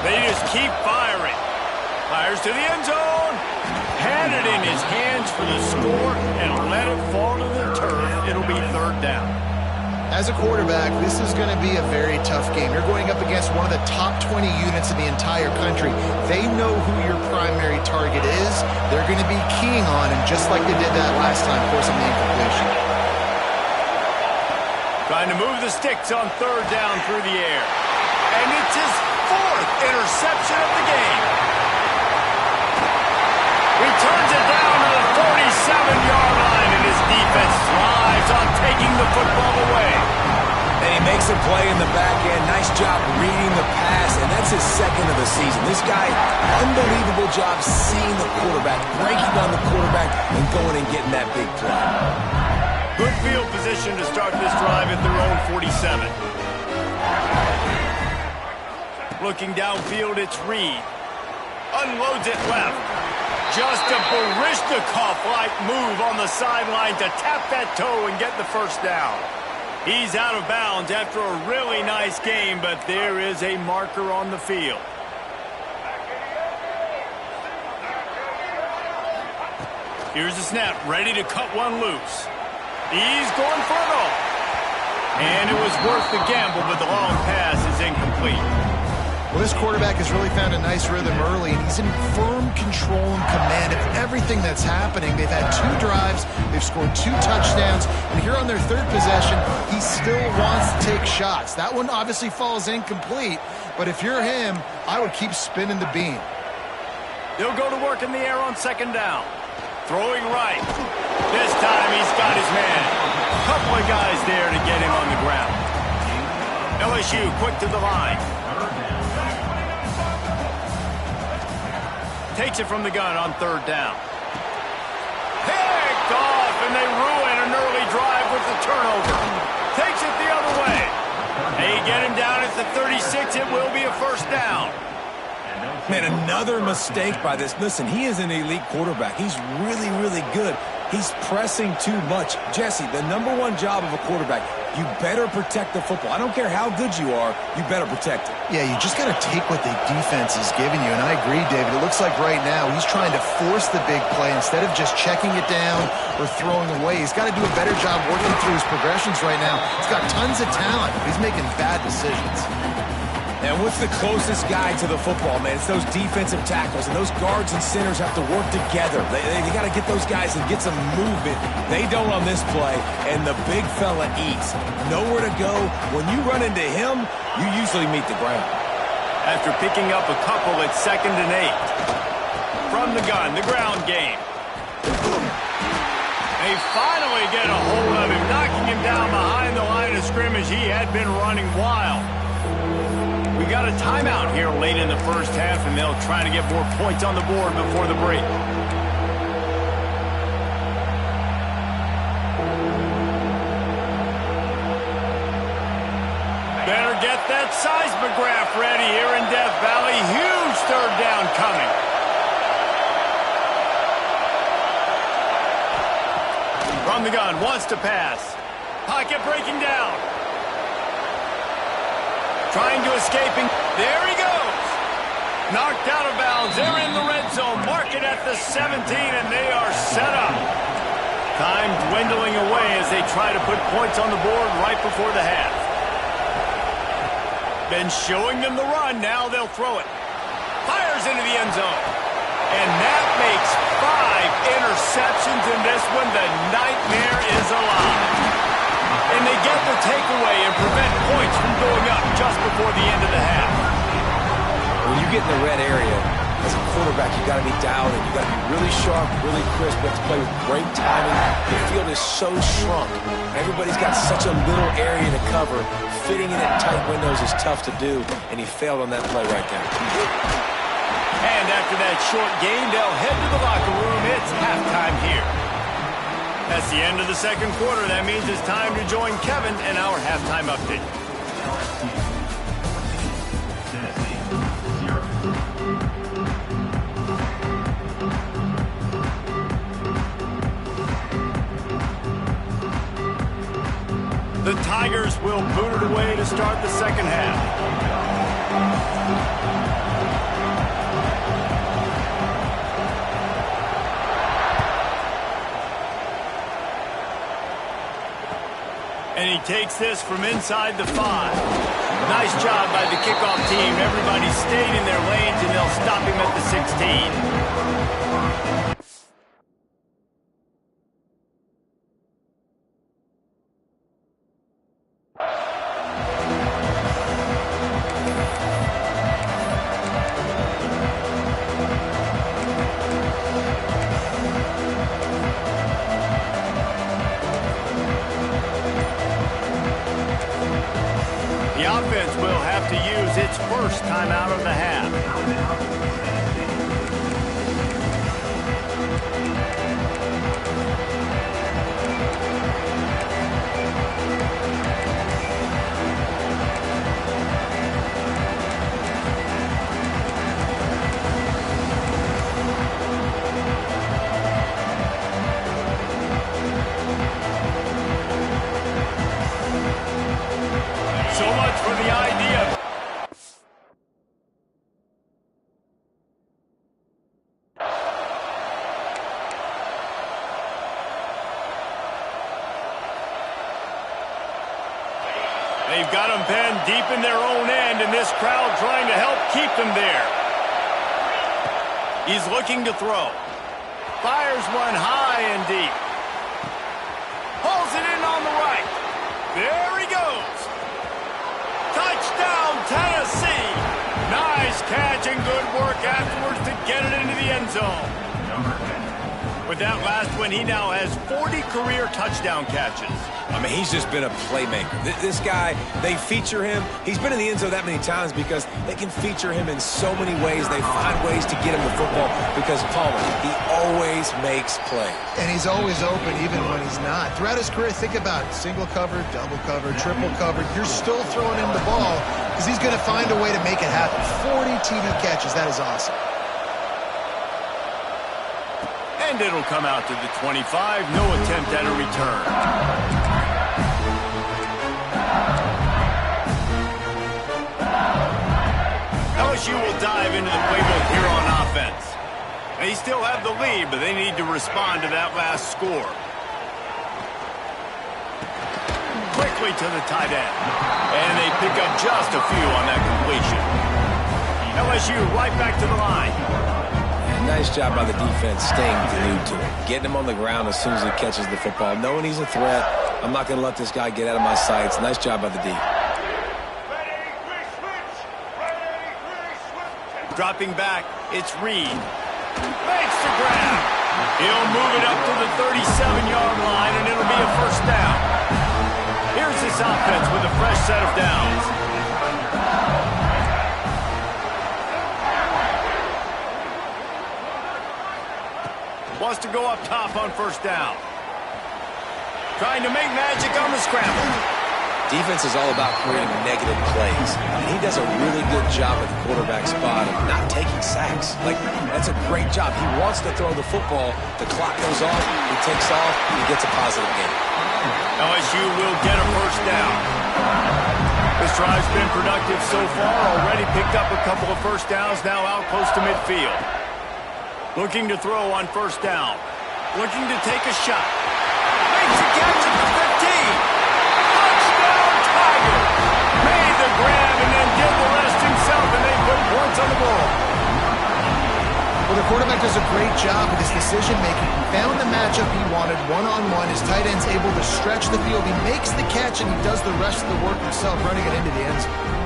They just keep firing. Fires to the end zone. Had it in his hands for the score and let it fall to the turf. It'll be third down. As a quarterback, this is going to be a very tough game. You're going up against one of the top 20 units in the entire country. They know who your primary target is. They're going to be keying on him just like they did that last time, forcing the incompletion. Trying to move the sticks on third down through the air. And it's his fourth interception of the game. Returns it down to the 47-yard line, and his defense thrives on taking the football away. And he makes a play in the back end. Nice job reading the pass, and that's his second of the season. This guy, unbelievable job seeing the quarterback, breaking on the quarterback, and going and getting that big play. Good field position to start this drive at their own 47. Looking downfield, it's Reed. Unloads it left. Just a Baryshnikov-like move on the sideline to tap that toe and get the first down. He's out of bounds after a really nice game, but there is a marker on the field. Here's the snap, ready to cut one loose. He's going for it all. And it was worth the gamble, but the long pass is incomplete. Well, this quarterback has really found a nice rhythm early, and he's in firm control and command of everything that's happening. They've had 2 drives, they've scored 2 touchdowns, and here on their third possession, he still wants to take shots. That one obviously falls incomplete, but if you're him, I would keep spinning the beam. He'll go to work in the air on second down. Throwing right. This time he's got his man. A couple of guys there to get him on the ground. LSU quick to the line. Takes it from the gun on third down. Picked off, and they ruin an early drive with the turnover. Takes it the other way. They get him down at the 36. It will be a first down. Man, another mistake by this. Listen, he is an elite quarterback. He's really, really good. He's pressing too much. Jesse, the #1 job of a quarterback, you better protect the football. I don't care how good you are, you better protect it. Yeah, you just got to take what the defense is giving you, and I agree, David. It looks like right now he's trying to force the big play instead of just checking it down or throwing away. He's got to do a better job working through his progressions right now. He's got tons of talent. He's making bad decisions. And what's the closest guy to the football, man? It's those defensive tackles, and those guards and centers have to work together. They got to get those guys and get some movement. They don't on this play, and the big fella eats. Nowhere to go. When you run into him, you usually meet the ground. After picking up a couple, it's 2nd and 8. From the gun, the ground game. They finally get a hold of him, knocking him down behind the line of scrimmage. He had been running wild. We got a timeout here late in the first half, and they'll try to get more points on the board before the break. Better get that seismograph ready here in Death Valley. Huge third down coming. From the gun, wants to pass. Pocket breaking down. Trying to escape, and there he goes. Knocked out of bounds. They're in the red zone. Mark it at the 17, and they are set up. Time dwindling away as they try to put points on the board right before the half. Been showing them the run. Now they'll throw it. Fires into the end zone. And that makes 5 interceptions in this one. The nightmare is alive. And they get the takeaway and prevent points from going up just before the end of the half. the red area, as a quarterback, you got to be dialed in. You got to be really sharp, really crisp. You have to play with great timing. The field is so shrunk. Everybody's got such a little area to cover. Fitting in at tight windows is tough to do, and he failed on that play right there. And after that short game, they'll head to the locker room. It's halftime here. That's the end of the second quarter. That means it's time to join Kevin in our halftime update. The Tigers will boot it away to start the second half. And he takes this from inside the 5. Nice job by the kickoff team. Everybody stayed in their lanes, and they'll stop him at the 16. The offense will have to use its first timeout of the half. So much for the idea. They've got them pinned deep in their own end, and this crowd trying to help keep them there. He's looking to throw. Fires one high and deep. Pulls it in on the right. There he goes. Touchdown, Tennessee. Nice catch and good work afterwards to get it into the end zone. With that last one, he now has 40 career touchdown catches. I mean, he's just been a playmaker. This guy, they feature him. He's been in the end zone that many times because they can feature him in so many ways. They find ways to get him the football because Palmer, he always makes plays. And he's always open even when he's not. Throughout his career, think about it. Single cover, double cover, triple cover. You're still throwing him the ball because he's going to find a way to make it happen. 40 TD catches. That is awesome. And it'll come out to the 25. No attempt at a return. LSU will dive into the playbook here on offense. They still have the lead, but they need to respond to that last score. Quickly to the tight end. And they pick up just a few on that completion. LSU right back to the line. Nice job by the defense staying glued to it. Getting him on the ground as soon as he catches the football. Knowing he's a threat, I'm not going to let this guy get out of my sights. Nice job by the D. Dropping back, it's Reed. Makes the grab. He'll move it up to the 37-yard line, and it'll be a first down. Here's this offense with a fresh set of downs. Wants to go up top on first down. Trying to make magic on the scramble. Defense is all about creating negative plays. And he does a really good job at the quarterback spot of not taking sacks. Like, that's a great job. He wants to throw the football. The clock goes off. He takes off. He gets a positive gain. LSU will get a first down. This drive's been productive so far. Already picked up a couple of first downs. Now out close to midfield. Looking to throw on first down. Looking to take a shot. Makes a catch at the 15. Touchdown, Tiger. Made the grab and then did the rest himself, and they put points on the board. Well, the quarterback does a great job with his decision-making. He found the matchup he wanted one-on-one. His tight end's able to stretch the field. He makes the catch, and he does the rest of the work himself, running it into the end zone.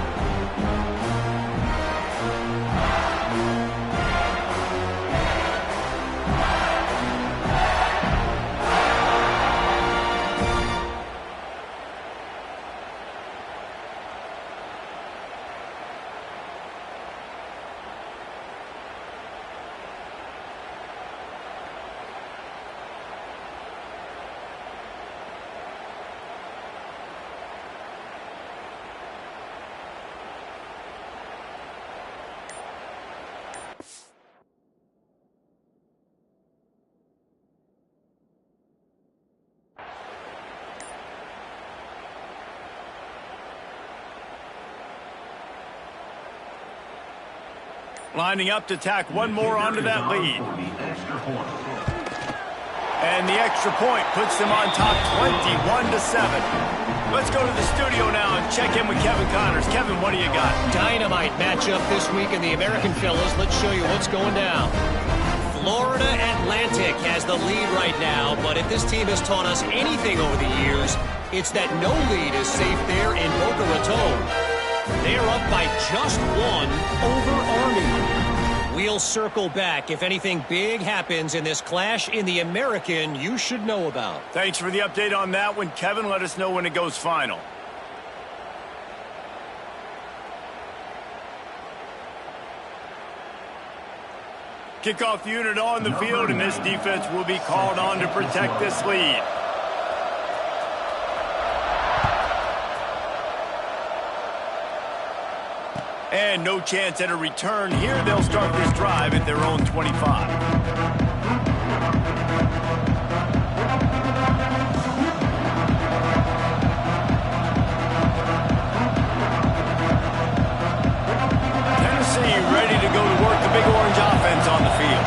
Lining up to tack one more onto that lead. And the extra point puts them on top 21-7. Let's go to the studio now and check in with Kevin Connors. Kevin, what do you got? Dynamite matchup this week in the American Fellas. Let's show you what's going down. Florida Atlantic has the lead right now, but if this team has taught us anything over the years, it's that no lead is safe there in Boca Raton. They're up by just one over Army. We'll circle back if anything big happens in this clash in the American you should know about. Thanks for the update on that one, Kevin. Let us know when it goes final. Kickoff unit on the field, and this defense will be called on to protect this lead. And no chance at a return here. They'll start this drive at their own 25. Tennessee ready to go to work the Big Orange offense on the field.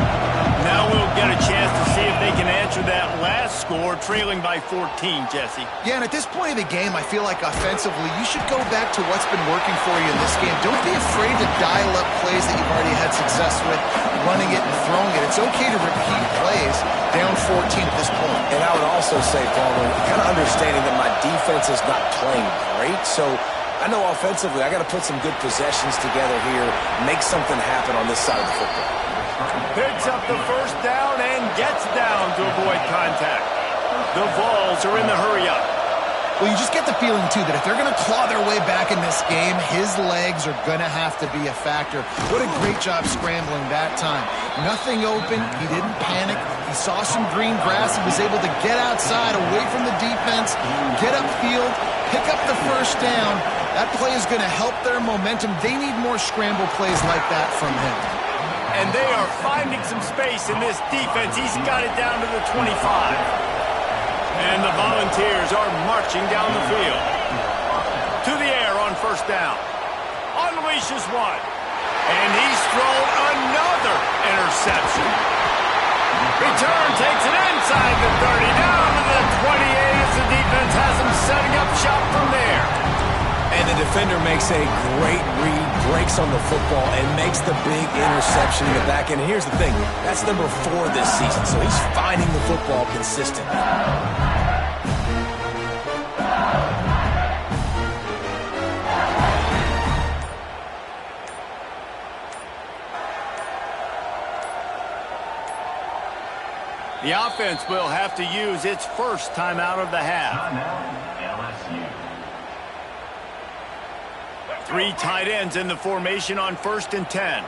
Now we'll get a chance to see if they can answer that last score, trailing by 14, Jesse. Yeah, and at this point of the game, I feel like offensively, you should go back to what's been working for you in this game. Don't be afraid to dial up plays that you've already had success with, running it and throwing it. It's okay to repeat plays down 14 at this point. And I would also say, Palmer, kind of understanding that my defense is not playing great, so I know offensively I got to put some good possessions together here, make something happen on this side of the football. Picks up the first down and gets down to avoid contact. The Vols are in the hurry-up. Well, you just get the feeling, too, that if they're going to claw their way back in this game, his legs are going to have to be a factor. What a great job scrambling that time. Nothing open. He didn't panic. He saw some green grass. He was able to get outside, away from the defense, get upfield, pick up the first down. That play is going to help their momentum. They need more scramble plays like that from him. And they are finding some space in this defense. He's got it down to the 25. And the Volunteers are marching down the field. To the air on first down. Unleashes one. And he's thrown another interception. Return takes it inside the 30, down to the 28 as the defense has him setting up shop from there. And the defender makes a great read, breaks on the football, and makes the big interception in the back end. And here's the thing, that's number 4 this season, so he's finding the football consistently. The offense will have to use its first timeout of the half. 3 tight ends in the formation on 1st and 10.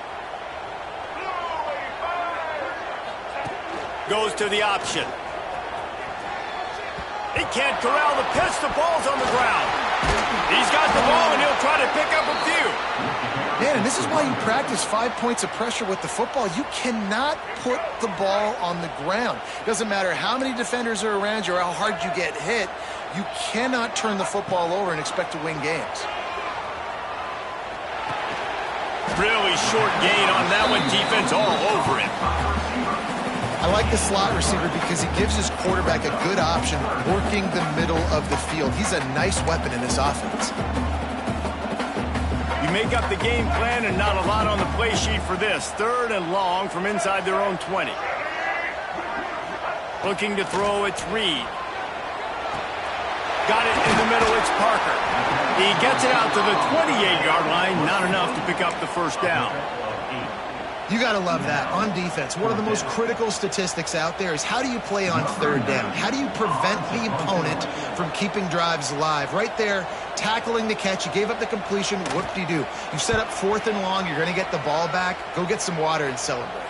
Goes to the option. He can't corral the pitch. The ball's on the ground. He's got the ball, and he'll try to pick up a few. Man, and this is why you practice 5 points of pressure with the football. You cannot put the ball on the ground. Doesn't matter how many defenders are around you or how hard you get hit. You cannot turn the football over and expect to win games. Really short gain on that one. Defense all over it. I like the slot receiver because he gives his quarterback a good option working the middle of the field. He's a nice weapon in this offense. You make up the game plan and not a lot on the play sheet for this. 3rd and long from inside their own 20. Looking to throw, it's Reed. Got it in the middle, it's Parker. He gets it out to the 28-yard line, not enough to pick up the first down. You got to love that. On defense, one of the most critical statistics out there is how do you play on 3rd down? How do you prevent the opponent from keeping drives alive? Right there, tackling the catch. You gave up the completion. Whoop-de-doo. You set up 4th and long. You're going to get the ball back. Go get some water and celebrate.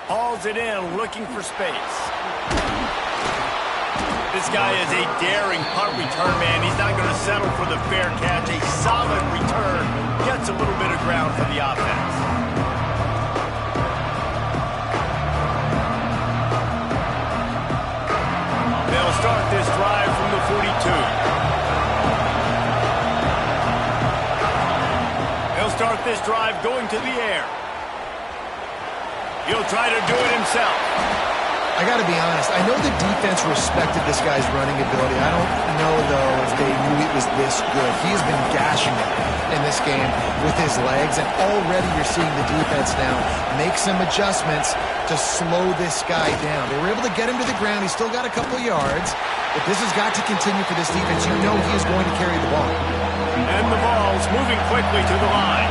Hauls it in, looking for space. This guy is a daring punt return man. He's not going to settle for the fair catch. A solid return. Gets a little bit of ground for the offense. They'll start this drive from the 42. They'll start this drive going to the air. He'll try to do it himself. I got to be honest. I know the defense respected this guy's running ability. I don't know, though, if they knew it was this good. He has been gashing it in this game with his legs, and already you're seeing the defense now make some adjustments to slow this guy down. They were able to get him to the ground. He's still got a couple yards, but this has got to continue for this defense. You know he is going to carry the ball. And the ball's moving quickly to the line.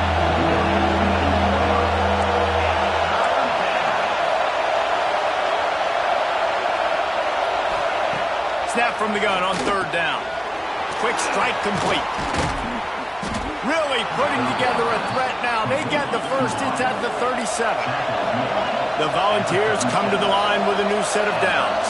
Snap from the gun on third down. Quick strike complete. Really putting together a threat now. They get the first. It's at the 37. The Volunteers come to the line with a new set of downs.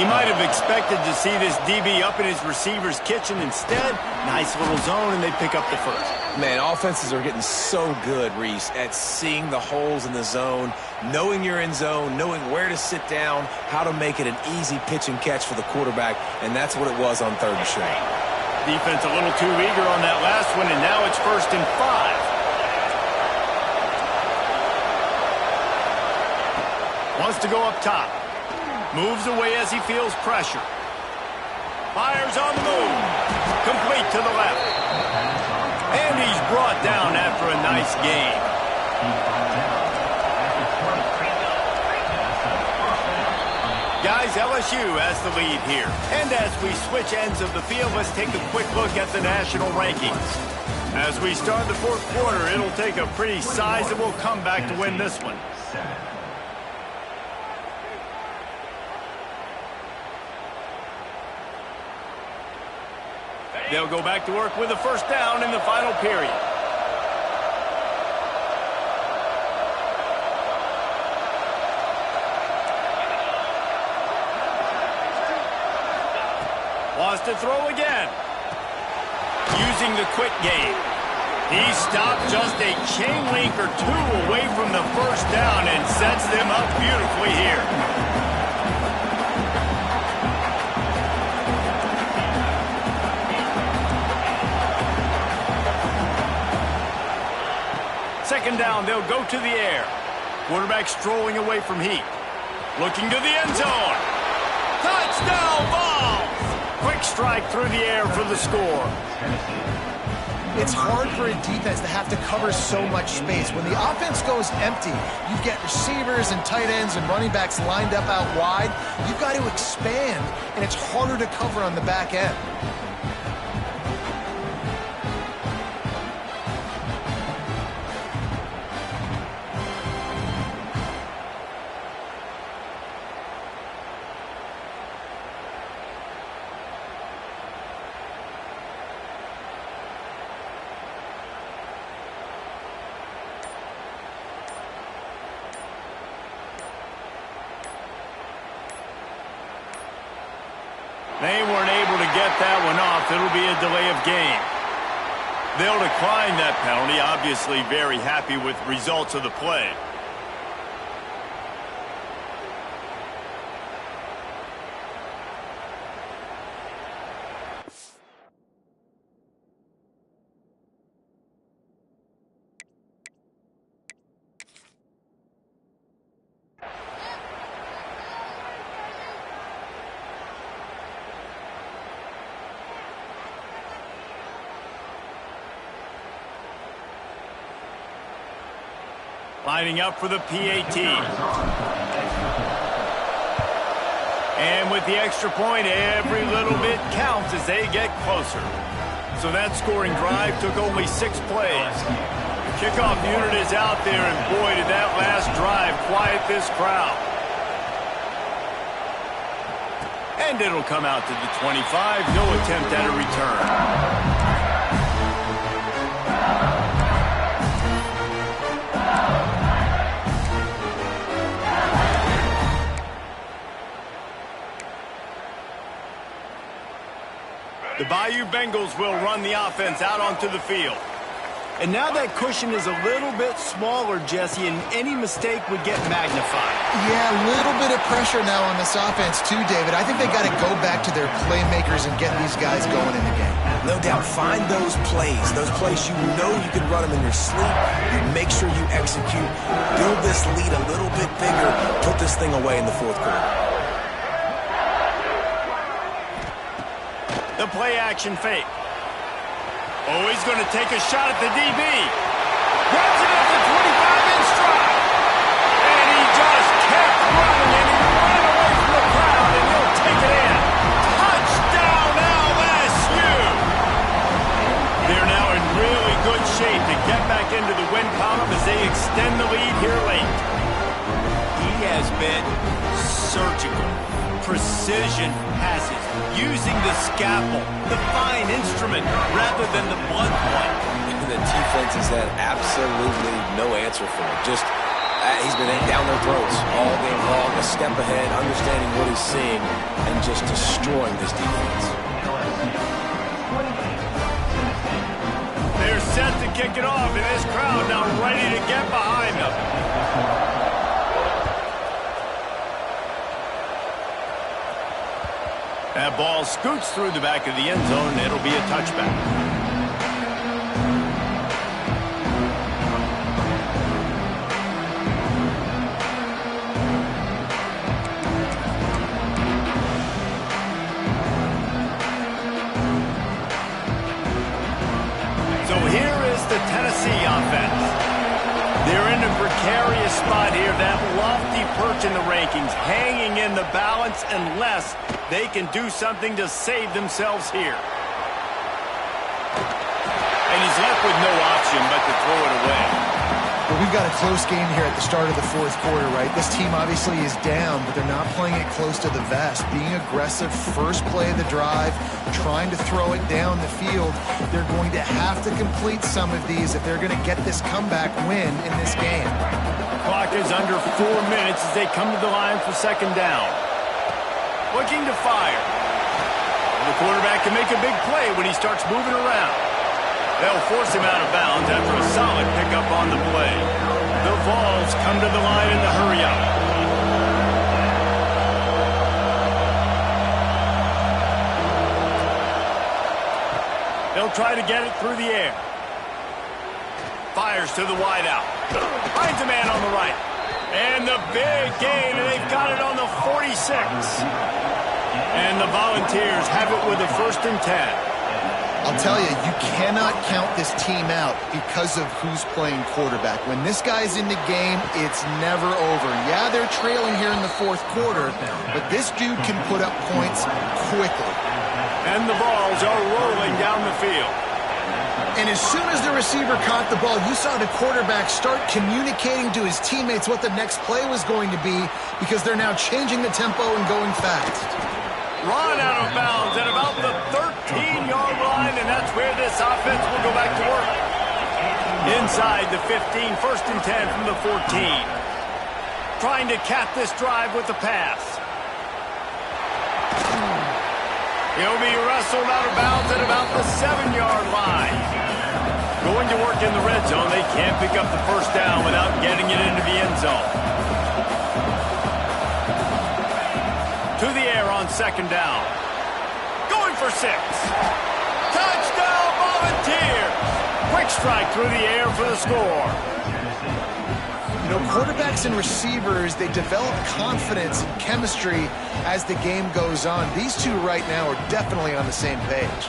He might have expected to see this DB up in his receiver's kitchen. Instead, nice little zone, and they pick up the first. Man, offenses are getting so good, Reese, at seeing the holes in the zone, knowing you're in zone, knowing where to sit down, how to make it an easy pitch and catch for the quarterback, and that's what it was on third and short. Defense a little too eager on that last one, and now it's 1st and 5. Wants to go up top. Moves away as he feels pressure. Fires on the move. Complete to the left. And he's brought down after a nice gain. Guys, LSU has the lead here. And as we switch ends of the field, let's take a quick look at the national rankings. As we start the fourth quarter, it'll take a pretty sizable comeback to win this one. They'll go back to work with a first down in the final period. Wants to throw again. Using the quick game. He stopped just a chain link or two away from the first down and sets them up beautifully here. Second down, they'll go to the air. Quarterback strolling away from Heat. Looking to the end zone. Touchdown Vols! Quick strike through the air for the score. It's hard for a defense to have to cover so much space. When the offense goes empty, you get receivers and tight ends and running backs lined up out wide. You've got to expand, and it's harder to cover on the back end. They weren't able to get that one off. It'll be a delay of game. They'll decline that penalty, obviously very happy with results of the play. Lining up for the PAT. And with the extra point, every little bit counts as they get closer. So that scoring drive took only 6 plays. The kickoff unit is out there, and boy, did that last drive quiet this crowd. And it'll come out to the 25. No attempt at a return. The Bayou Bengals will run the offense out onto the field. And now that cushion is a little bit smaller, Jesse, and any mistake would get magnified. Yeah, a little bit of pressure now on this offense too, David. I think they got to go back to their playmakers and get these guys going in the game. No doubt. Find those plays you know you can run them in your sleep. You make sure you execute. Build this lead a little bit bigger. Put this thing away in the fourth quarter. The play action fake. Oh, he's going to take a shot at the DB. Grabs it at the 25-inch stride. And he just kept running, and he ran away from the crowd, and he'll take it in. Touchdown, LSU! They're now in really good shape to get back into the win column as they extend the lead here late. He has been surgical. Precision passes, using the scalpel, the fine instrument, rather than the blunt one. The defense has had absolutely no answer for it. Just, he's been down their throats all game long, a step ahead, understanding what he's seeing, and just destroying this defense. They're set to kick it off, and this crowd now ready to get behind them. That ball scoots through the back of the end zone, and it'll be a touchback. So here is the Tennessee offense. They're in a precarious spot here, that lofty perch in the rankings, hanging in the balance unless they can do something to save themselves here. And he's left with no option but to throw it away. Well, we've got a close game here at the start of the fourth quarter, right? This team obviously is down, but they're not playing it close to the vest. Being aggressive, first play of the drive, trying to throw it down the field. They're going to have to complete some of these if they're going to get this comeback win in this game. Clock is under 4 minutes as they come to the line for second down. Looking to fire. The quarterback can make a big play when he starts moving around. They'll force him out of bounds after a solid pickup on the play. The Vols come to the line in the hurry-up. They'll try to get it through the air. Fires to the wideout. Finds a man on the right. And the big gain, and they've got it on the 46. And the Volunteers have it with a 1st and 10. I'll tell you, you cannot count this team out because of who's playing quarterback. When this guy's in the game, it's never over. Yeah, they're trailing here in the fourth quarter, but this dude can put up points quickly. And the balls are rolling down the field. And as soon as the receiver caught the ball, you saw the quarterback start communicating to his teammates what the next play was going to be because they're now changing the tempo and going fast. Run out of bounds at about the 13-yard line, and that's where this offense will go back to work. Inside the 15, 1st and 10 from the 14. Trying to cap this drive with the pass. He'll be wrestled out of bounds at about the 7-yard line. Going to work in the red zone. They can't pick up the first down without getting it into the end zone. To the air on second down. Going for 6. Touchdown, Volunteers! Quick strike through the air for the score. You know, quarterbacks and receivers, they develop confidence and chemistry as the game goes on. These two right now are definitely on the same page.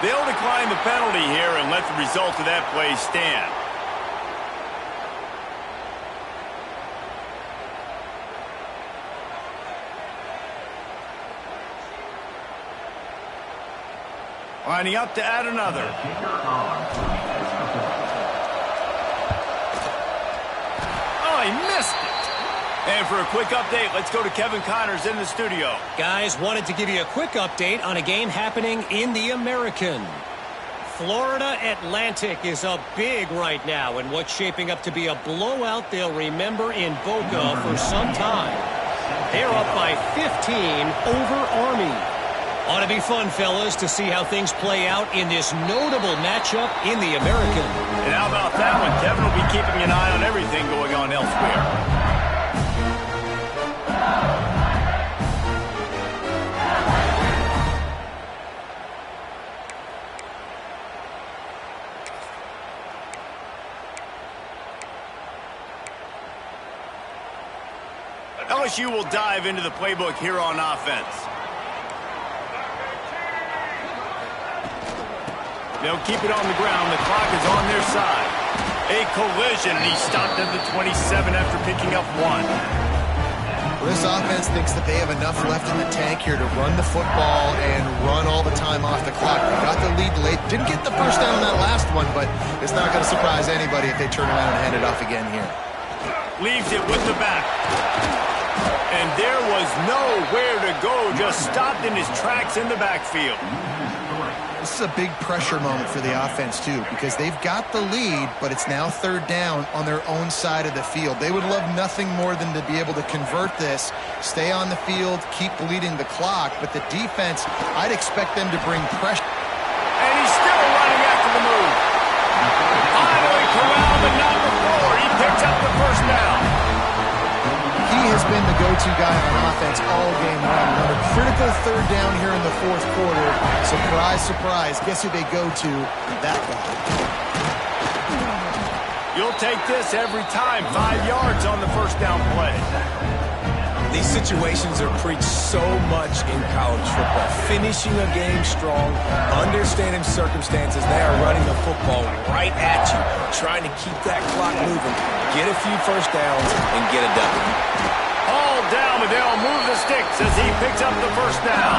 They'll decline the penalty here and let the result of that play stand. Lining up to add another. Oh, he missed it. And for a quick update, let's go to Kevin Connors in the studio. Guys, wanted to give you a quick update on a game happening in the American. Florida Atlantic is up big right now in what's shaping up to be a blowout they'll remember in Boca for some time. They're up by 15 over Army. Ought to be fun, fellas, to see how things play out in this notable matchup in the American. And how about that one? Kevin will be keeping an eye on everything going on elsewhere. LSU will dive into the playbook here on offense. They'll keep it on the ground. The clock is on their side. A collision, and he stopped at the 27 after picking up one. Well, this offense thinks that they have enough left in the tank here to run the football and run all the time off the clock. They got the lead late. Didn't get the first down on that last one, but it's not going to surprise anybody if they turn around and hand it off again here. Leaves it with the back. And there was nowhere to go, just stopped in his tracks in the backfield. This is a big pressure moment for the offense, too, because they've got the lead, but it's now third down on their own side of the field. They would love nothing more than to be able to convert this, stay on the field, keep bleeding the clock, but the defense, I'd expect them to bring pressure. And he's still running after the move. Finally corralled, but not before. He picks up the first down. He has been the go-to guy on offense all game long. Another critical third down here in the fourth quarter. Surprise, surprise. Guess who they go to? That guy. You'll take this every time. 5 yards on the first down play. These situations are preached so much in college football. Finishing a game strong, understanding circumstances. They are running the football right at you, trying to keep that clock moving, get a few first downs, and get a W. All down, but they'll move the sticks as he picks up the first down.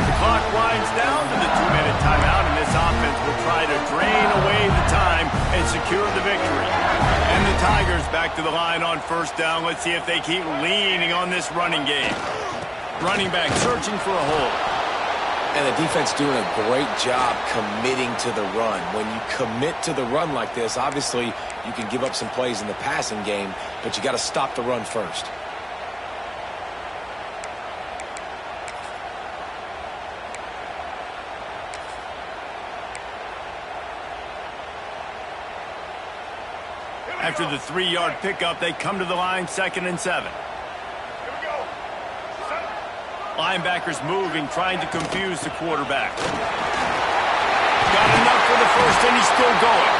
The clock winds down to the 2-minute timeout, and this offense will try to drain away the time and secure the victory. And the Tigers back to the line on first down. Let's see if they keep leaning on this running game. Running back searching for a hole. And the defense doing a great job committing to the run. When you commit to the run like this, obviously you can give up some plays in the passing game, but you got to stop the run first. After the 3-yard pickup, they come to the line, 2nd and 7. Linebackers moving, trying to confuse the quarterback. Got enough for the first, and he's still going.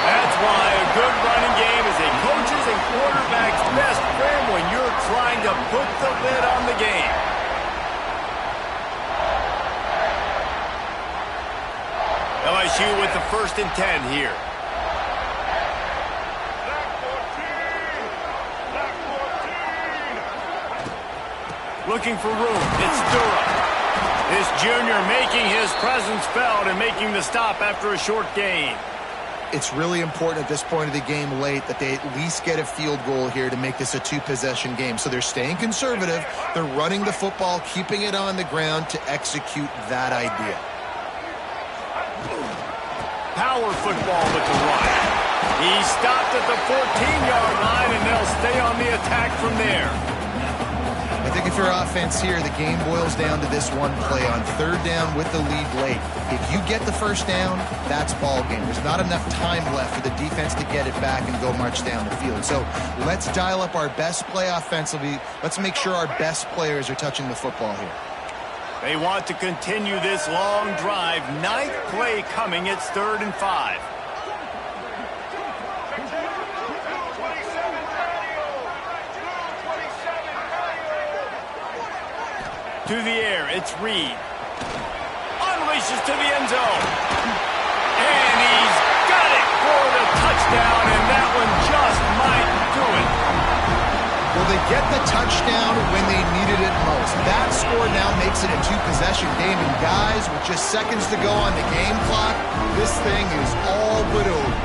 That's why a good running game is a coach's and quarterback's best friend when you're trying to put the lid on the game. LSU with the 1st and 10 here. Looking for room. It's Durham. This junior making his presence felt and making the stop after a short gain. It's really important at this point of the game late that they at least get a field goal here to make this a 2-possession game. So they're staying conservative. They're running the football, keeping it on the ground to execute that idea. Power football with the run. He stopped at the 14-yard line, and they'll stay on the attack from there. I think if you're offense here, the game boils down to this one play on third down with the lead late. If you get the first down, that's ball game. There's not enough time left for the defense to get it back and go march down the field. So let's dial up our best play offensively. Let's make sure our best players are touching the football here. They want to continue this long drive. 9th play coming. It's 3rd and 5. To the air, it's Reed. Unleashes to the end zone. And he's got it for the touchdown, and that one just might do it. Well, Well, they get the touchdown when they needed it most. That score now makes it a two-possession game, and guys, with just seconds to go on the game clock, this thing is all but over.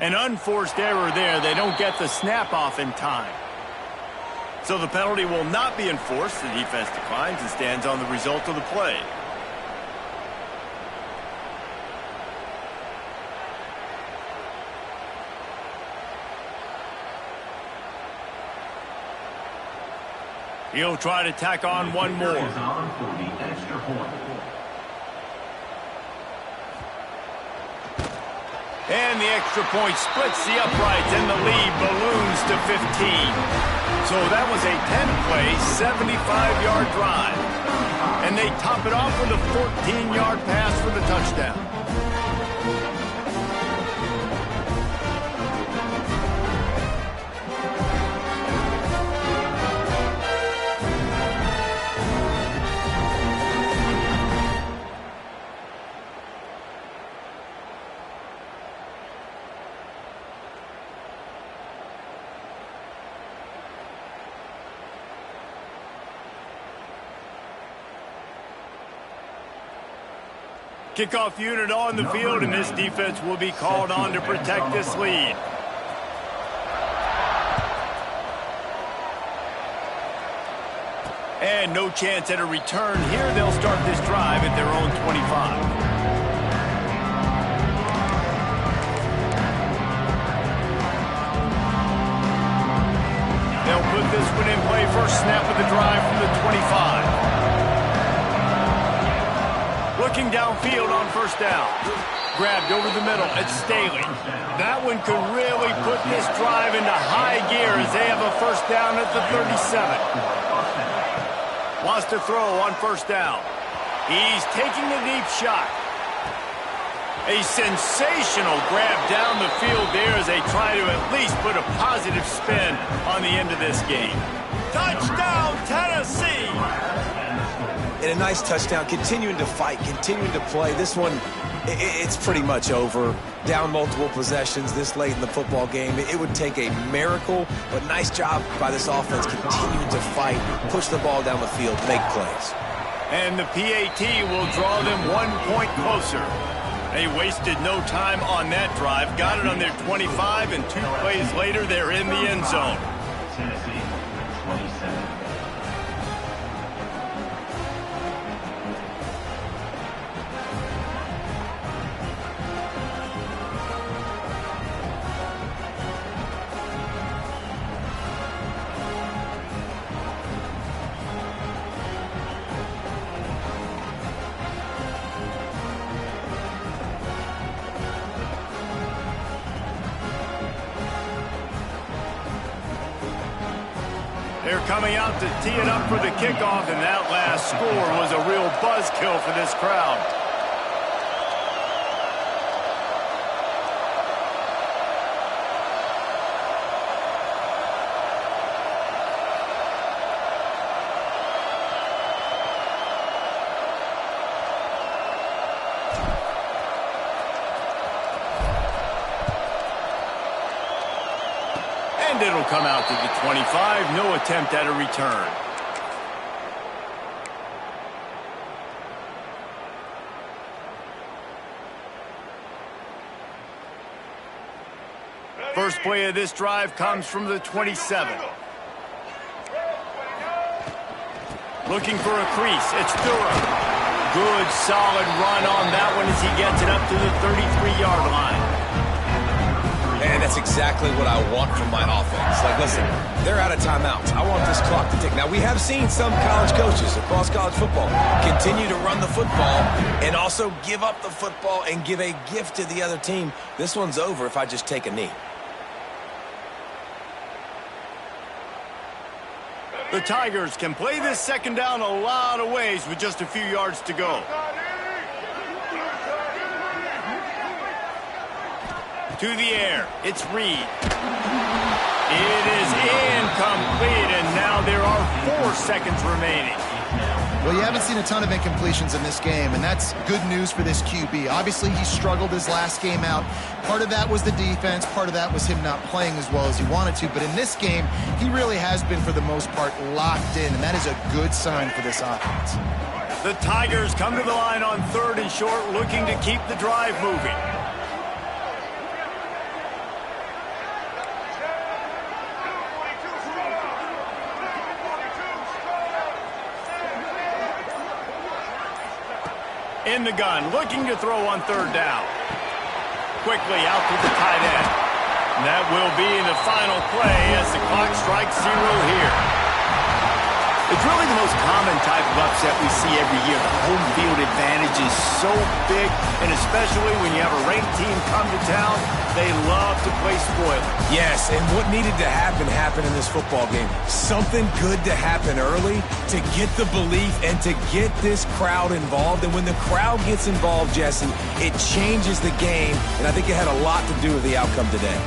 An unforced error there. They don't get the snap off in time. So the penalty will not be enforced. The defense declines and stands on the result of the play. He'll try to tack on one more. And the extra point splits the uprights, and the lead balloons to 15. So that was a 10-play, 75-yard drive. And they top it off with a 14-yard pass for the touchdown. Kickoff unit on the field, and this defense will be called on to protect this lead. And no chance at a return here. They'll start this drive at their own 25. They'll put this one in play. First snap of the drive from the 25. Looking downfield on first down. Grabbed over the middle. It's Staley. That one could really put this drive into high gear as they have a first down at the 37. Wants to throw on first down. He's taking the deep shot. A sensational grab down the field there as they try to at least put a positive spin on the end of this game. Touchdown, Tennessee! And a nice touchdown, continuing to fight, continuing to play. This one, it's pretty much over. Down multiple possessions this late in the football game. It would take a miracle, but nice job by this offense continuing to fight, push the ball down the field, make plays. And the PAT will draw them 1 point closer. They wasted no time on that drive. Got it on their 25, and 2 plays later, they're in the end zone. Tennessee, 27. They're coming out to tee it up for the kickoff, and that last score was a real buzzkill for this crowd. And it'll come out to the 25. No attempt at a return. First play of this drive comes from the 27. Looking for a crease. It's Durham. Good, solid run on that one as he gets it up to the 33-yard line. And that's exactly what I want from my offense. Like, listen, they're out of timeouts. I want this clock to tick. Now, we have seen some college coaches across college football continue to run the football and also give up the football and give a gift to the other team. This one's over if I just take a knee. The Tigers can play this second down a lot of ways with just a few yards to go. To the air, it's Reed. It is incomplete, and now there are 4 seconds remaining. Well, you haven't seen a ton of incompletions in this game, and that's good news for this QB. Obviously, he struggled his last game out. Part of that was the defense. Part of that was him not playing as well as he wanted to. But in this game, he really has been, for the most part, locked in, and that is a good sign for this offense. The Tigers come to the line on 3rd and short, looking to keep the drive moving. In the gun, looking to throw on 3rd down. Quickly out to the tight end. That will be the final play as the clock strikes 0 here. It's really the most common type of upset we see every year. The home field advantage is so big, and especially when you have a ranked team come to town, they love to play spoiler. Yes, and what needed to happen happened in this football game. Something good to happen early to get the belief and to get this crowd involved. And when the crowd gets involved, Jesse, it changes the game, and I think it had a lot to do with the outcome today.